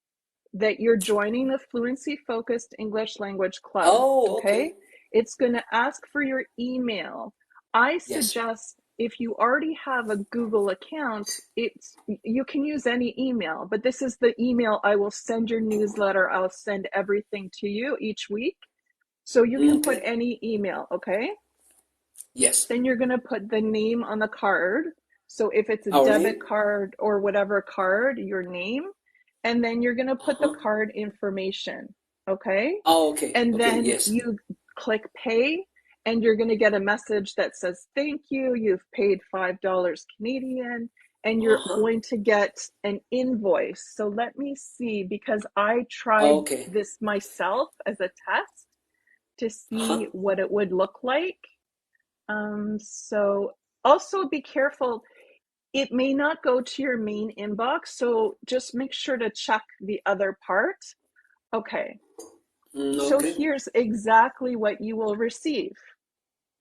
that you're joining the Fluency Focused English Language Club, Oh, okay? okay. It's going to ask for your email. I Yes. suggest if you already have a Google account, it's you can use any email, but this is the email I will send your newsletter. I'll send everything to you each week. So you can put Okay. any email, okay? Yes. Then you're going to put the name on the card. So if it's a Our debit name? card or whatever card, your name. And then you're going to put the Uh-huh. card information. Okay. Oh, okay. And Okay. then Yes. you click pay and you're going to get a message that says, thank you. You've paid $5 Canadian and you're Uh-huh. going to get an invoice. So let me see, because I tried Okay. this myself as a test to Uh-huh. see what it would look like. So also be careful. It may not go to your main inbox, so just make sure to check the other part. Okay, so Okay. here's exactly what you will receive.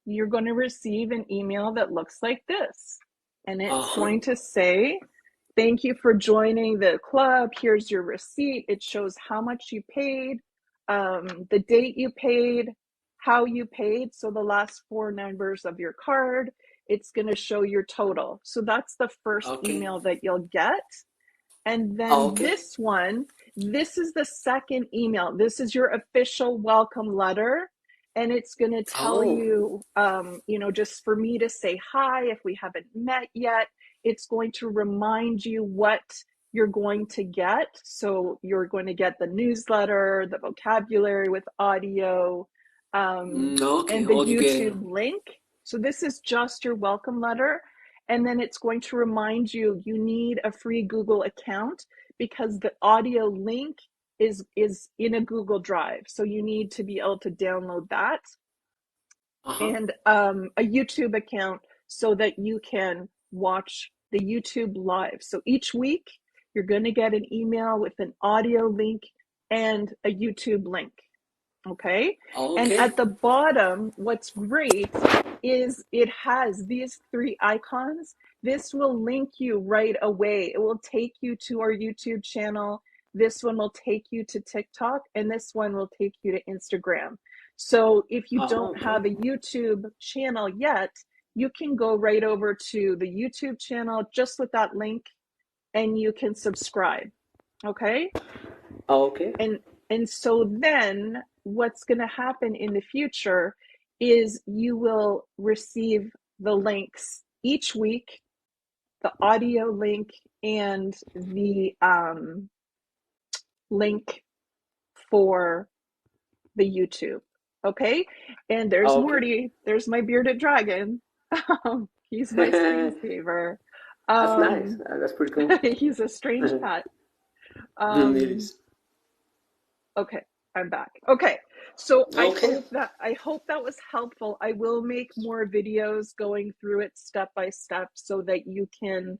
You're going to receive an email that looks like this, and it's Uh-huh. going to say, thank you for joining the club. Here's your receipt. It shows how much you paid, the date you paid, how you paid. So the last four numbers of your card. It's going to show your total. So that's the first Okay. email that you'll get. And Oh, then okay. this is the second email. This is your official welcome letter. And it's going to tell Oh, you, just for me to say hi if we haven't met yet. It's going to remind you what you're going to get. So you're going to get the newsletter, the vocabulary with audio, okay. and the All you get. YouTube link. So this is just your welcome letter. And then it's going to remind you you need a free Google account because the audio link is in a Google Drive. So you need to be able to download that, Uh-huh. and a YouTube account so that you can watch the YouTube live. So each week you're going to get an email with an audio link and a YouTube link. Okay. And Okay. at the bottom, what's great is it has these three icons. This will link you right away. It will take you to our YouTube channel. This one will take you to TikTok, and this one will take you to Instagram. So if you Oh, don't okay. have a YouTube channel yet, you can go right over to the YouTube channel just with that link and you can subscribe. Okay. Okay. and and so then what's going to happen in the future is you will receive the links each week, the audio link and the link for the YouTube. Okay. And there's Okay. Morty, there's my bearded dragon. He's my screensaver. That's nice. um That's pretty cool. he's a strange cat. It um is. Okay, I'm back. Okay, so Okay. I hope that was helpful. I will make more videos going through it step by step so that you can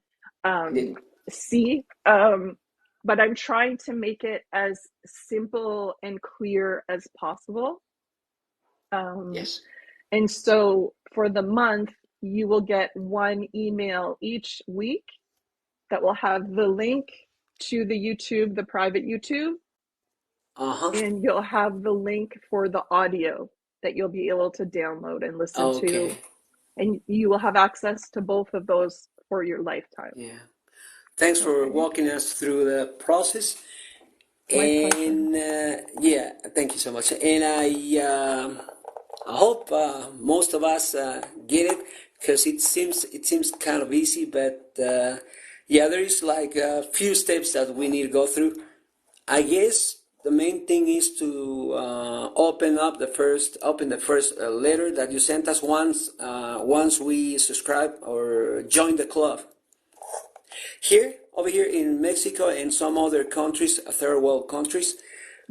Did. see. But I'm trying to make it as simple and clear as possible. Um, Yes. and so for the month, you will get one email each week that will have the link to the YouTube, the private YouTube, Uh-huh. and you'll have the link for the audio that you'll be able to download and listen to, Okay. and you will have access to both of those for your lifetime. Yeah. Thanks for Okay, walking us through the process. my pleasure. And yeah, thank you so much. And I hope most of us get it because it seems kind of easy, but yeah, there is like a few steps that we need to go through. I guess the main thing is to open the first letter that you sent us once we subscribe or join the club. Here, over here in Mexico and some other countries, third world countries,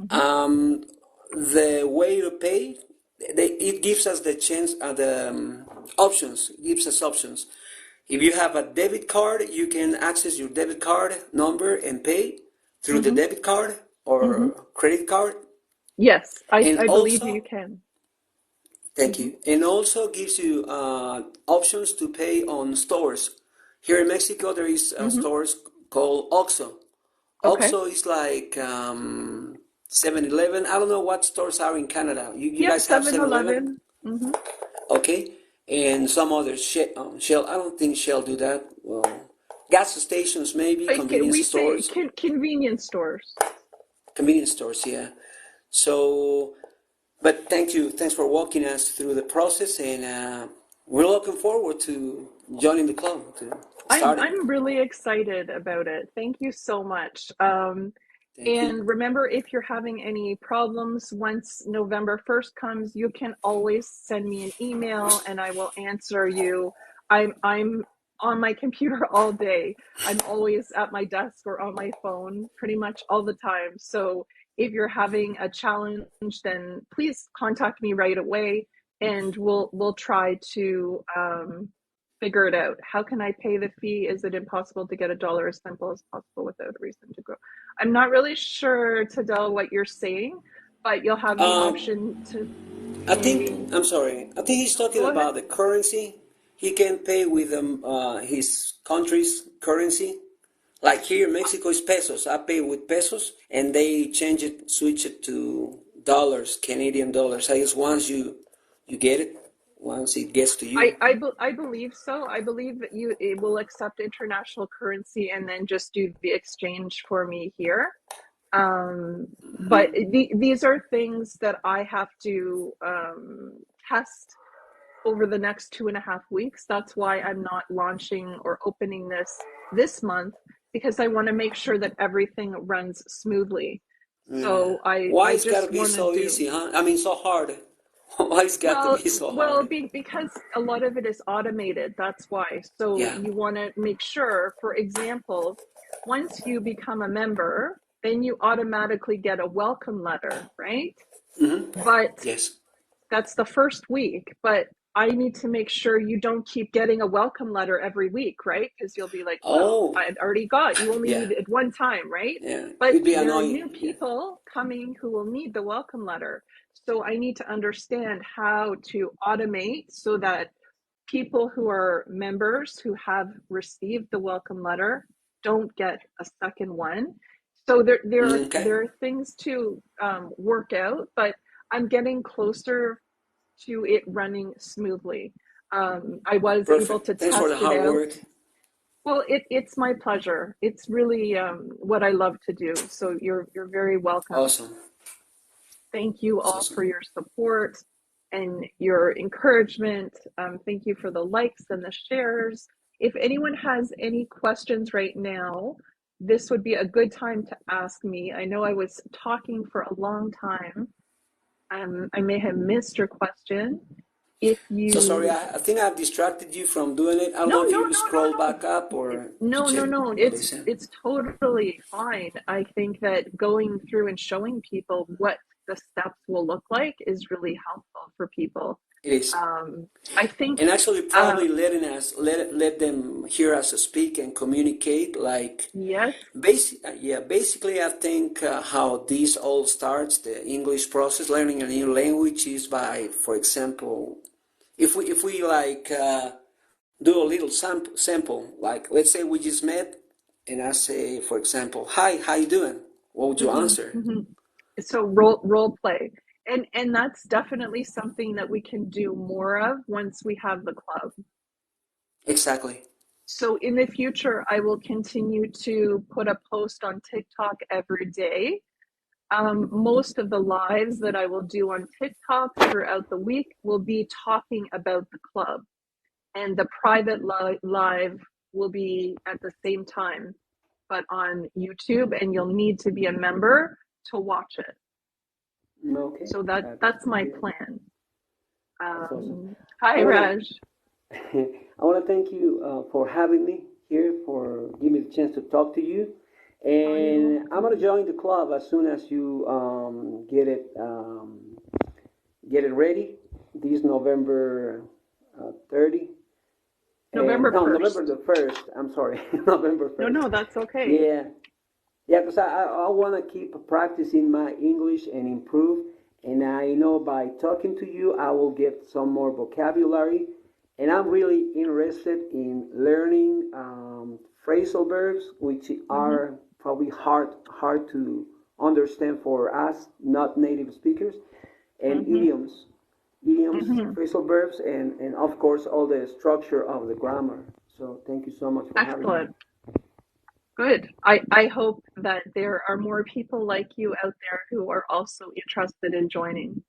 Mm-hmm. um, the way to pay, it gives us the chance, the options, gives us options. If you have a debit card, you can access your debit card number and pay through the Mm-hmm. debit card Mm-hmm. or credit card. Yes, And I believe you also, can. thank Mm-hmm. you, and also gives you options to pay on stores. Here in Mexico, there is Mm-hmm. stores called OXXO. Okay. OXXO is like 7-Eleven. I don't know what stores are in Canada. You Yep, guys have 7-Eleven? 7-Eleven. Mm-hmm. Okay. And some other Shell. I don't think Shell do that. Well, gas stations maybe, convenience We say stores. convenience stores. Convenience stores, yeah. So, but thank you. Thanks for walking us through the process, and we're looking forward to joining the club, to starting. I'm really excited about it. Thank you so much. Thank you. And remember, if you're having any problems once November 1st comes, you can always send me an email and I will answer you. I'm on my computer all day. I'm always at my desk or on my phone pretty much all the time. So if you're having a challenge, then please contact me right away and we'll try to figure it out. How can I pay the fee? Is it impossible to get a dollar as simple as possible without a reason to grow? I'm not really sure, Tadell, what you're saying, but you'll have the Um, option to I think, maybe I'm sorry, I think he's talking go ahead. about the currency. He can pay with his country's currency. Like here in Mexico is pesos. I pay with pesos and they switch it to dollars, Canadian dollars. I guess once you get it, once it gets to you. I believe so. I believe that it will accept international currency and then just do the exchange for me here. But these are things that I have to test over the next 2.5 weeks. That's why I'm not launching or opening this month, because I want to make sure that everything runs smoothly. Yeah. So Why I it's gotta just be want to so do. easy, huh? I mean, so hard. Why it's got to Well, be so well, hard? because a lot of it is automated. That's why. So Yeah. you want to make sure, for example, once you become a member, then you automatically get a welcome letter, right? But Yes. that's the first week. But I need to make sure you don't keep getting a welcome letter every week, right? Because you'll be like, well, Oh, I already got, you only yeah. need it one time, right? Yeah. But It'd be there are new annoying. Yeah. people coming who will need the welcome letter. So I need to understand how to automate so that people who are members who have received the welcome letter don't get a second one. So Okay. there are things to work out, but I'm getting closer to it running smoothly. I was able to Perfect. Thanks for the test it hard out. work. Well, it's my pleasure. It's really what I love to do. So you're very welcome. Awesome. Thank you That's all for awesome. your support and your encouragement. Thank you for the likes and the shares. If anyone has any questions right now, this would be a good time to ask me. I know I was talking for a long time. I may have missed your question. If So sorry, you I think I've distracted you from doing it. I don't No, know if no, you no, scroll no, back up no. or to No, no, check no. what they said. It's totally fine. I think that going through and showing people what the steps will look like is really helpful for people. It is. I think, And actually uh, probably letting us let them hear us speak and communicate like yes. basically I think how this all starts, the English process, learning a new language is by, for example, if we like do a little sample, like let's say we just met and I say, for example, hi, how you doing? What would you Hmm. answer? Hmm. So role play, and that's definitely something that we can do more of once we have the club. Exactly. So in the future, I will continue to put a post on TikTok every day. Most of the lives that I will do on TikTok throughout the week will be talking about the club, and the private live will be at the same time, but on YouTube, and you'll need to be a member to watch it. Okay, So that's that's good to my hear. plan. That's awesome. Hi, I wanna Raj. I wanna thank you for having me here, for giving me the chance to talk to you, Oh, you're and I'm welcome. gonna join the club as soon as you get it ready. This November 30, and November no, November 1st. the 1st. I'm sorry, November No, 1st. no, that's okay. Yeah, yeah, because I want to keep practicing my English and improve. And I know by talking to you, I will get some more vocabulary. And I'm really interested in learning phrasal verbs, which Hmm. are probably hard to understand for us, not native speakers, and Hmm. idioms, Hmm. phrasal verbs, and of course, all the structure of the grammar. So thank you so much for having me. Excellent. Good. I hope that there are more people like you out there who are also interested in joining.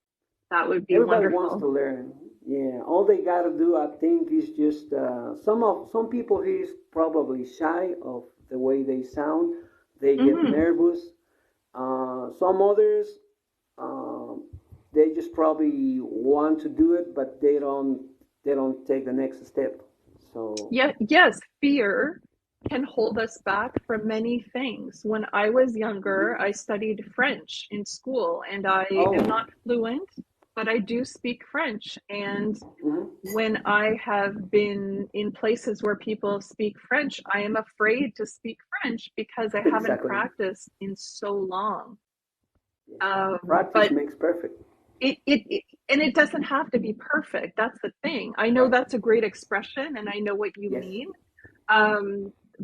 That would be Everybody wants to wonderful. learn. Yeah, all they gotta do, I think, is just some people is probably shy of the way they sound. They get Hmm. nervous. Some others, um, they just probably want to do it, but they don't take the next step. So, Yeah, yes, fear can hold us back from many things. When I was younger, mhm. I studied French in school, and I am Oh, not fluent, but I do speak French. And mhm. when I have been in places where people speak French, I am afraid to speak French because I haven't Exactly. practiced in so long. Yes. Practice But makes perfect. it and it doesn't have to be perfect. That's the thing. I know Right. that's a great expression, and I know what you Yes. mean.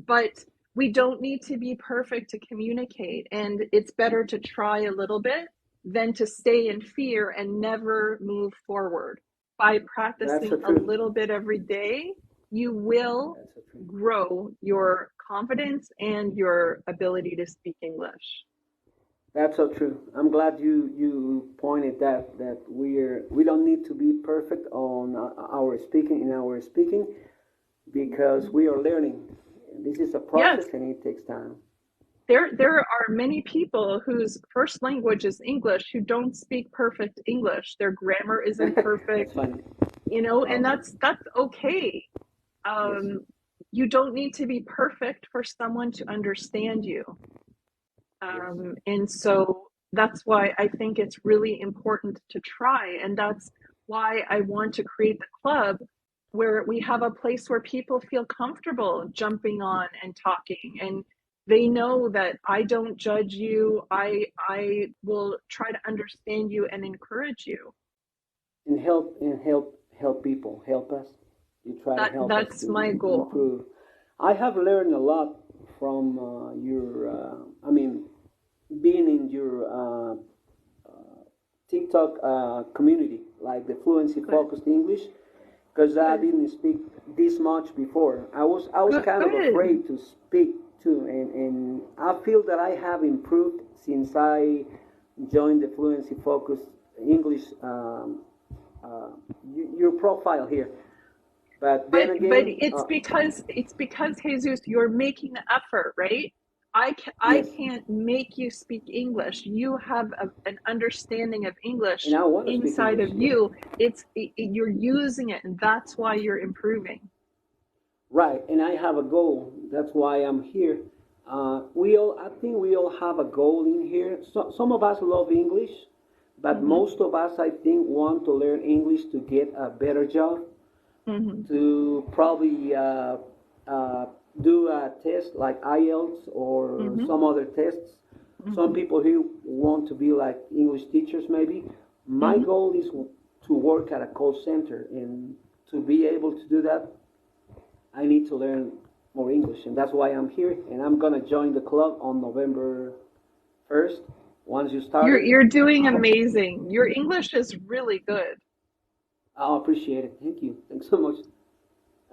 But we don't need to be perfect to communicate, and it's better to try a little bit than to stay in fear and never move forward. By That's practicing the a truth. little bit every day, you will That's the truth. grow your confidence and your ability to speak English. That's so true. I'm glad you pointed that we don't need to be perfect on our speaking because we are learning. This is a Yes, process and it takes time. there are many people whose first language is English who don't speak perfect English. Their grammar isn't That's perfect, funny. and Okay. that's okay. Yes. Um, you don't need to be perfect for someone to understand you. Yes. And so that's why I think it's really important to try. And that's why I want to create the club where we have a place where people feel comfortable jumping on and talking. And they know that I don't judge you. I will try to understand you and encourage you. And help people, help us. You try to help us That's my to goal. improve. I have learned a lot from I mean, being in your TikTok community, like the Fluency Good, Focused English, because I good, didn't speak this much before. I was good, kind of good. afraid to speak too, and I feel that I have improved since I joined the Fluency Focused English uh, your profile here. But then But again, it's because Jesus, you're making the effort, right? I yes, can't make you speak English. You have an understanding of and English I want to speak inside English. of Yeah, you. You're using it, and that's why you're improving. right. And I have a goal. That's why I'm here. I think we all have a goal in here. Some of us love English, but Hmm. most of us, I think, want to learn English to get a better job, Hmm. to probably uh, do a test like IELTS or Hmm. some other tests. Some Hmm. people here want to be like English teachers, maybe. My Hmm. goal is to work at a call center, and to be able to do that, I need to learn more English, and that's why I'm here. And I'm gonna join the club on November 1st. Once you start You're it, you're doing I'll amazing. Your English is really good. I'll appreciate it. Thank you. Thanks so much.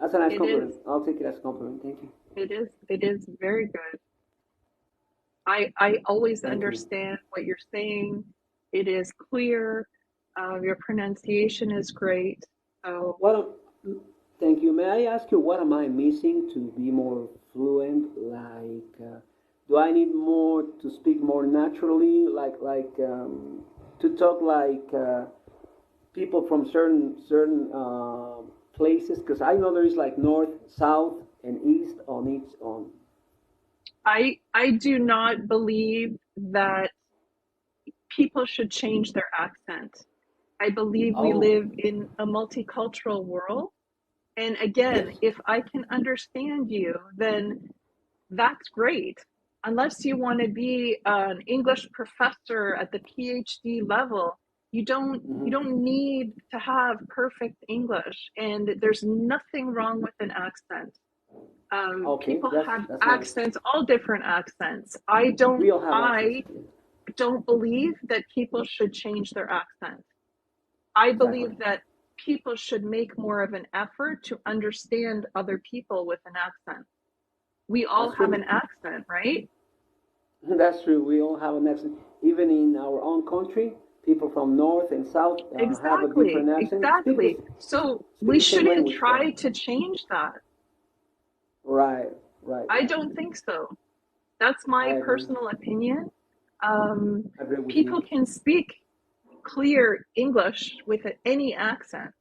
That's a nice It is. compliment. I'll take it as a compliment. Thank you. It is. It is very good. I always Thank you. understand what you're saying. It is clear. Your pronunciation is great. So What? Thank you. May I ask you what am I missing to be more fluent? Do I need more to speak more naturally? To talk like people from certain places? Because I know there is like north, south, and east on each on. I do not believe that people should change their accent. I believe we Oh, live in a multicultural world. And again, yes. if I can understand you, then that's great. Unless you want to be an English professor at the PhD level, you Hmm. don't need to have perfect English. And there's nothing wrong with an accent. Okay, People have that's nice. accents, all different accents. We all have accents. I don't believe that people should change their accent. I Exactly. believe that people should make more of an effort to understand other people with an accent. We all That's have an true. accent, right? That's true. We all have an accent. Even in our own country, people from north and south have a different Exactly, accent. exactly. So Speak we the same shouldn't language, but try to change that. right, right, I right. don't think so. That's I my agree. personal opinion. Um, I agree with People you. can speak clear English with any accent.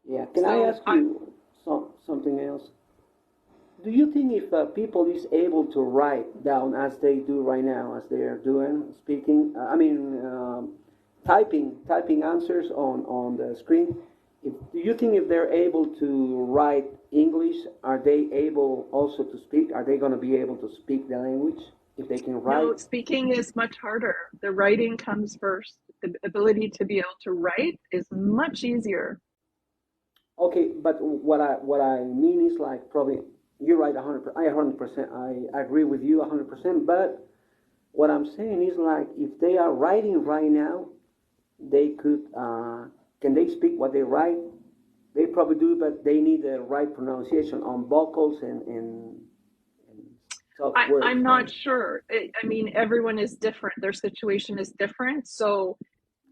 Yeah. Can I So ask you something else? Do you think if people is able to write down as they do right now, as they are doing, speaking, typing answers on the screen, do you think if they're able to write English, are they able also to speak? Are they going to be able to speak the language if they can write? no, speaking is much harder. The writing comes first. The ability to be able to write is much easier. Okay, but what I mean is like probably you're right 100%. I 100%. I agree with you 100%. But what I'm saying is like if they are writing right now, they could can they speak what they write? They probably do, but they need the right pronunciation on vocals and tough words, I'm right? not sure. I mean, everyone is different. Their situation is different. So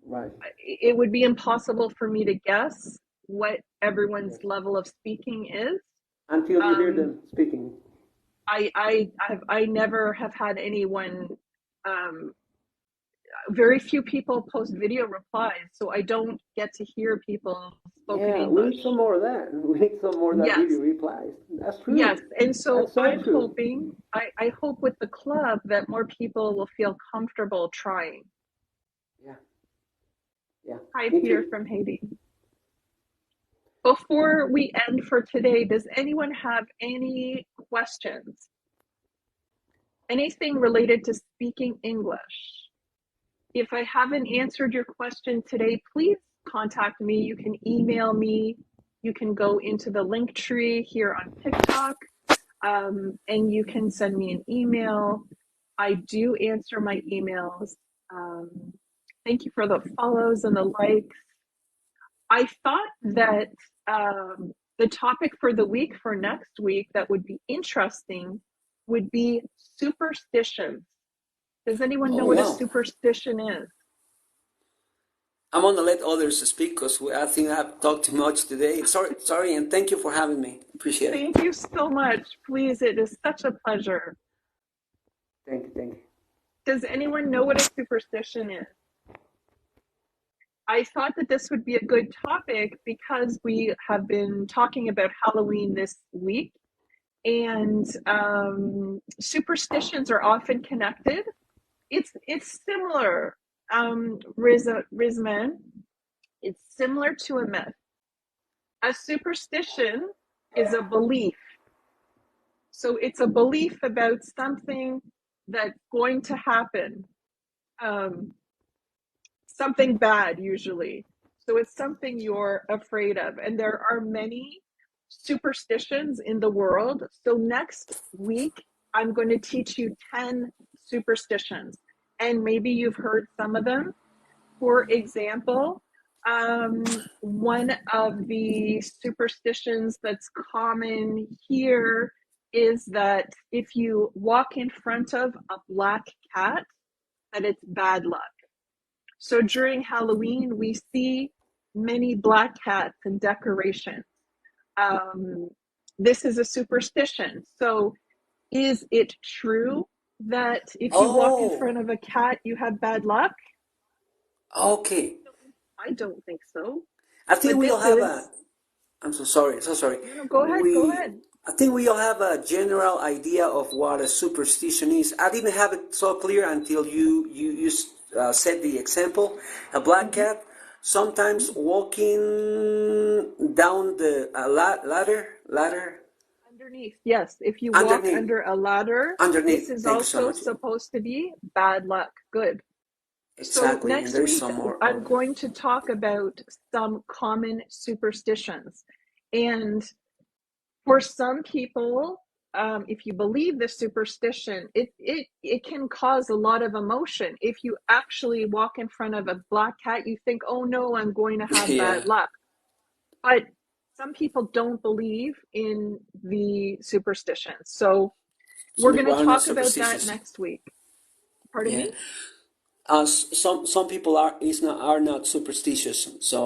Right. it would be impossible for me to guess what everyone's Yes. level of speaking is. Until you hear Um, them speaking. I never have had anyone. Um, very few people post video replies, so I don't get to hear people's spoken Yeah, we need some English. more of that. We need some more of that Yes, video replies. That's yes, true. and so That's so I'm true. hoping. I hope with the club that more people will feel comfortable trying. Yeah, yeah. Hi, Me Peter too. from Haiti. Before we end for today, does anyone have any questions? Anything related to speaking English? If I haven't answered your question today, please contact me. You can email me. You can go into the link tree here on TikTok, and you can send me an email. I do answer my emails. Um, Thank you for the follows and the likes. I thought that the topic for the week for next week that would be interesting would be superstitions. Does anyone know Oh what a wow. superstition is? I'm gonna let others speak because I think I've talked too much today. Sorry, and thank you for having me. Appreciate it. Thank you so much. Please, it is such a pleasure. Thank you. Does anyone know what a superstition is? I thought that this would be a good topic because we have been talking about Halloween this week, and superstitions are often connected. It's similar, Rizman. It's similar to a myth. A superstition is a belief. So it's a belief about something that's going to happen, um, something bad usually. So it's something you're afraid of. And there are many superstitions in the world. So next week, I'm going to teach you 10 superstitions. And maybe you've heard some of them. For example, one of the superstitions that's common here is that if you walk in front of a black cat, that it's bad luck. So during Halloween, we see many black cats and decorations. Um, this is a superstition. So is it true that if you walk in Oh, front of a cat, you have bad luck? okay. I don't think so. I think But we all this have a. is, I'm so sorry. no, no, go ahead, go ahead. I think we all have a general idea of what a superstition is. I didn't have it so clear until you said the example. A black Mm-hmm. cat sometimes walking down the ladder Underneath, yes. If you walk underneath under a ladder, this underneath. is Thank you so also much. supposed to be bad luck. Good. So Exactly, and next there is week, some more. I'm Okay. going to talk about some common superstitions. And for some people, if you believe the superstition, it can cause a lot of emotion. If you actually walk in front of a black cat, you think, oh no, I'm going to have Yeah. bad luck. But some people don't believe in the superstition. So we're Some going people to are not talk about that superstitious. next week. Pardon Yeah. me? Some people are not superstitious. So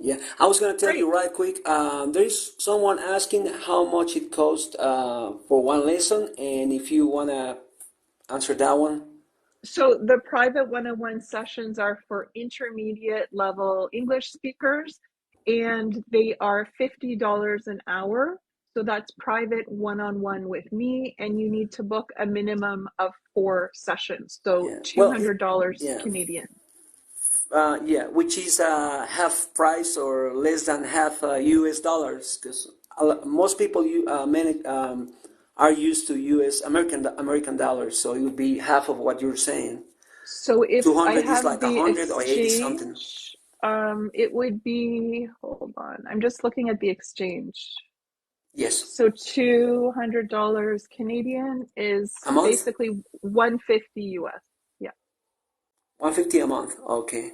yeah, I was gonna tell you Great. right quick. There is someone asking how much it cost for one lesson, and if you wanna answer that one. So the private one-on-one sessions are for intermediate level English speakers, and they are $50 an hour. So that's private one-on-one with me, and you need to book a minimum of 4 sessions. So Yeah. $200 Yeah. Canadian. Yeah, which is half price or less than half U.S. dollars, because most people are used to U.S. American dollars, so it would be half of what you're saying. So if Two I hundred is have like a the hundred or 80 something. exchange, it would be, hold on, I'm just looking at the exchange. Yes, So $200 Canadian is a month, basically 150 US. Yeah. 150 a month. Okay,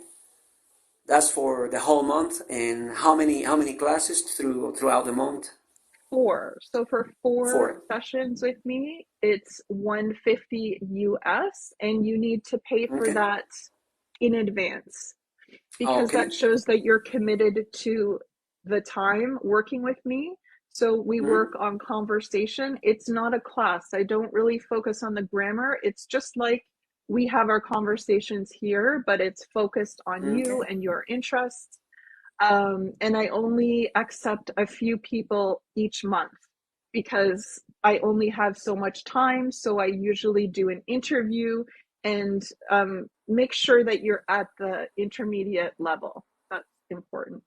That's for the whole month. And how many classes throughout the month? Four. So for four Four. sessions with me, it's 150 US, and you need to pay for Okay. that in advance because Okay. that shows that you're committed to the time working with me. So we work Mm-hmm. on conversation. It's not a class. I don't really focus on the grammar. It's just like we have our conversations here, but it's focused on you Okay. and your interests. And I only accept a few people each month because I only have so much time. So I usually do an interview and make sure that you're at the intermediate level. That's important.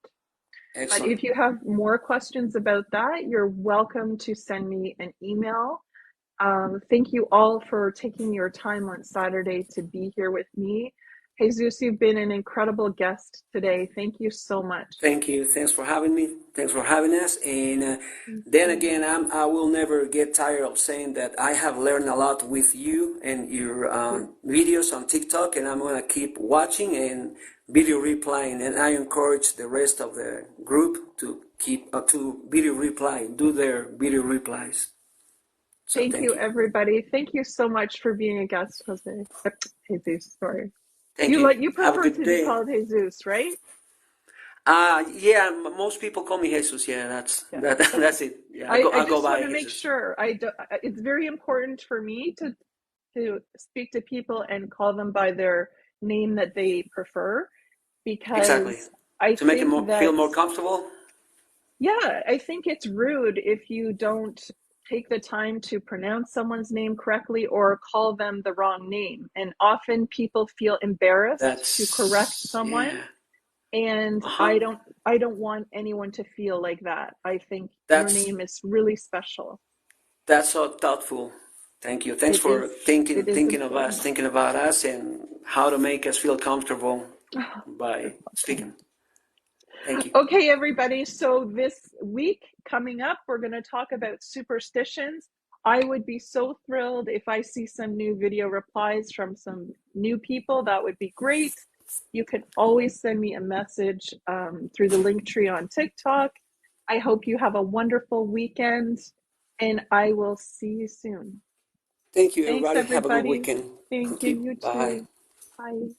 But Excellent. if you have more questions about that, you're welcome to send me an email. Thank you all for taking your time on Saturday to be here with me. Jesus, you've been an incredible guest today. Thank you so much. Thank you. Thanks for having me. Thanks for having us. And Thank then you. again, I will never get tired of saying that I have learned a lot with you and your videos on TikTok, and I'm going to keep watching and video replying. And I encourage the rest of the group to keep to video reply, do their video replies. So Thank thank you, you. everybody. Thank you so much for being a guest, Jose. Jesus, sorry. Thank You you. like you Have a prefer good to be day. called Jesus, right? Yeah, most people call me Jesus. Yeah, that's Yeah. that. That's Okay. it. Yeah, I I go just want by to make Jesus. sure. It's very important for me to speak to people and call them by their name that they prefer Exactly. because I To make it think feel that more comfortable. yeah, I think it's rude if you don't take the time to pronounce someone's name correctly or call them the wrong name. And often people feel embarrassed to correct someone, Yeah. and Uh-huh. I don't want anyone to feel like that. I think your That's name is really special. that's so thoughtful. Thank you. Thanks It for is thinking it is thinking of us, important. thinking about us and how to make us feel comfortable You're by welcome. speaking. Thank you. Okay, everybody. So this week coming up, we're going to talk about superstitions. I would be so thrilled if I see some new video replies from some new people. That would be great. You can always send me a message through the link tree on TikTok. I hope you have a wonderful weekend, and I will see you soon. Thank you, Thanks, everybody. Have a good everybody. weekend. Thank Thank you. you. You Bye. too. Bye.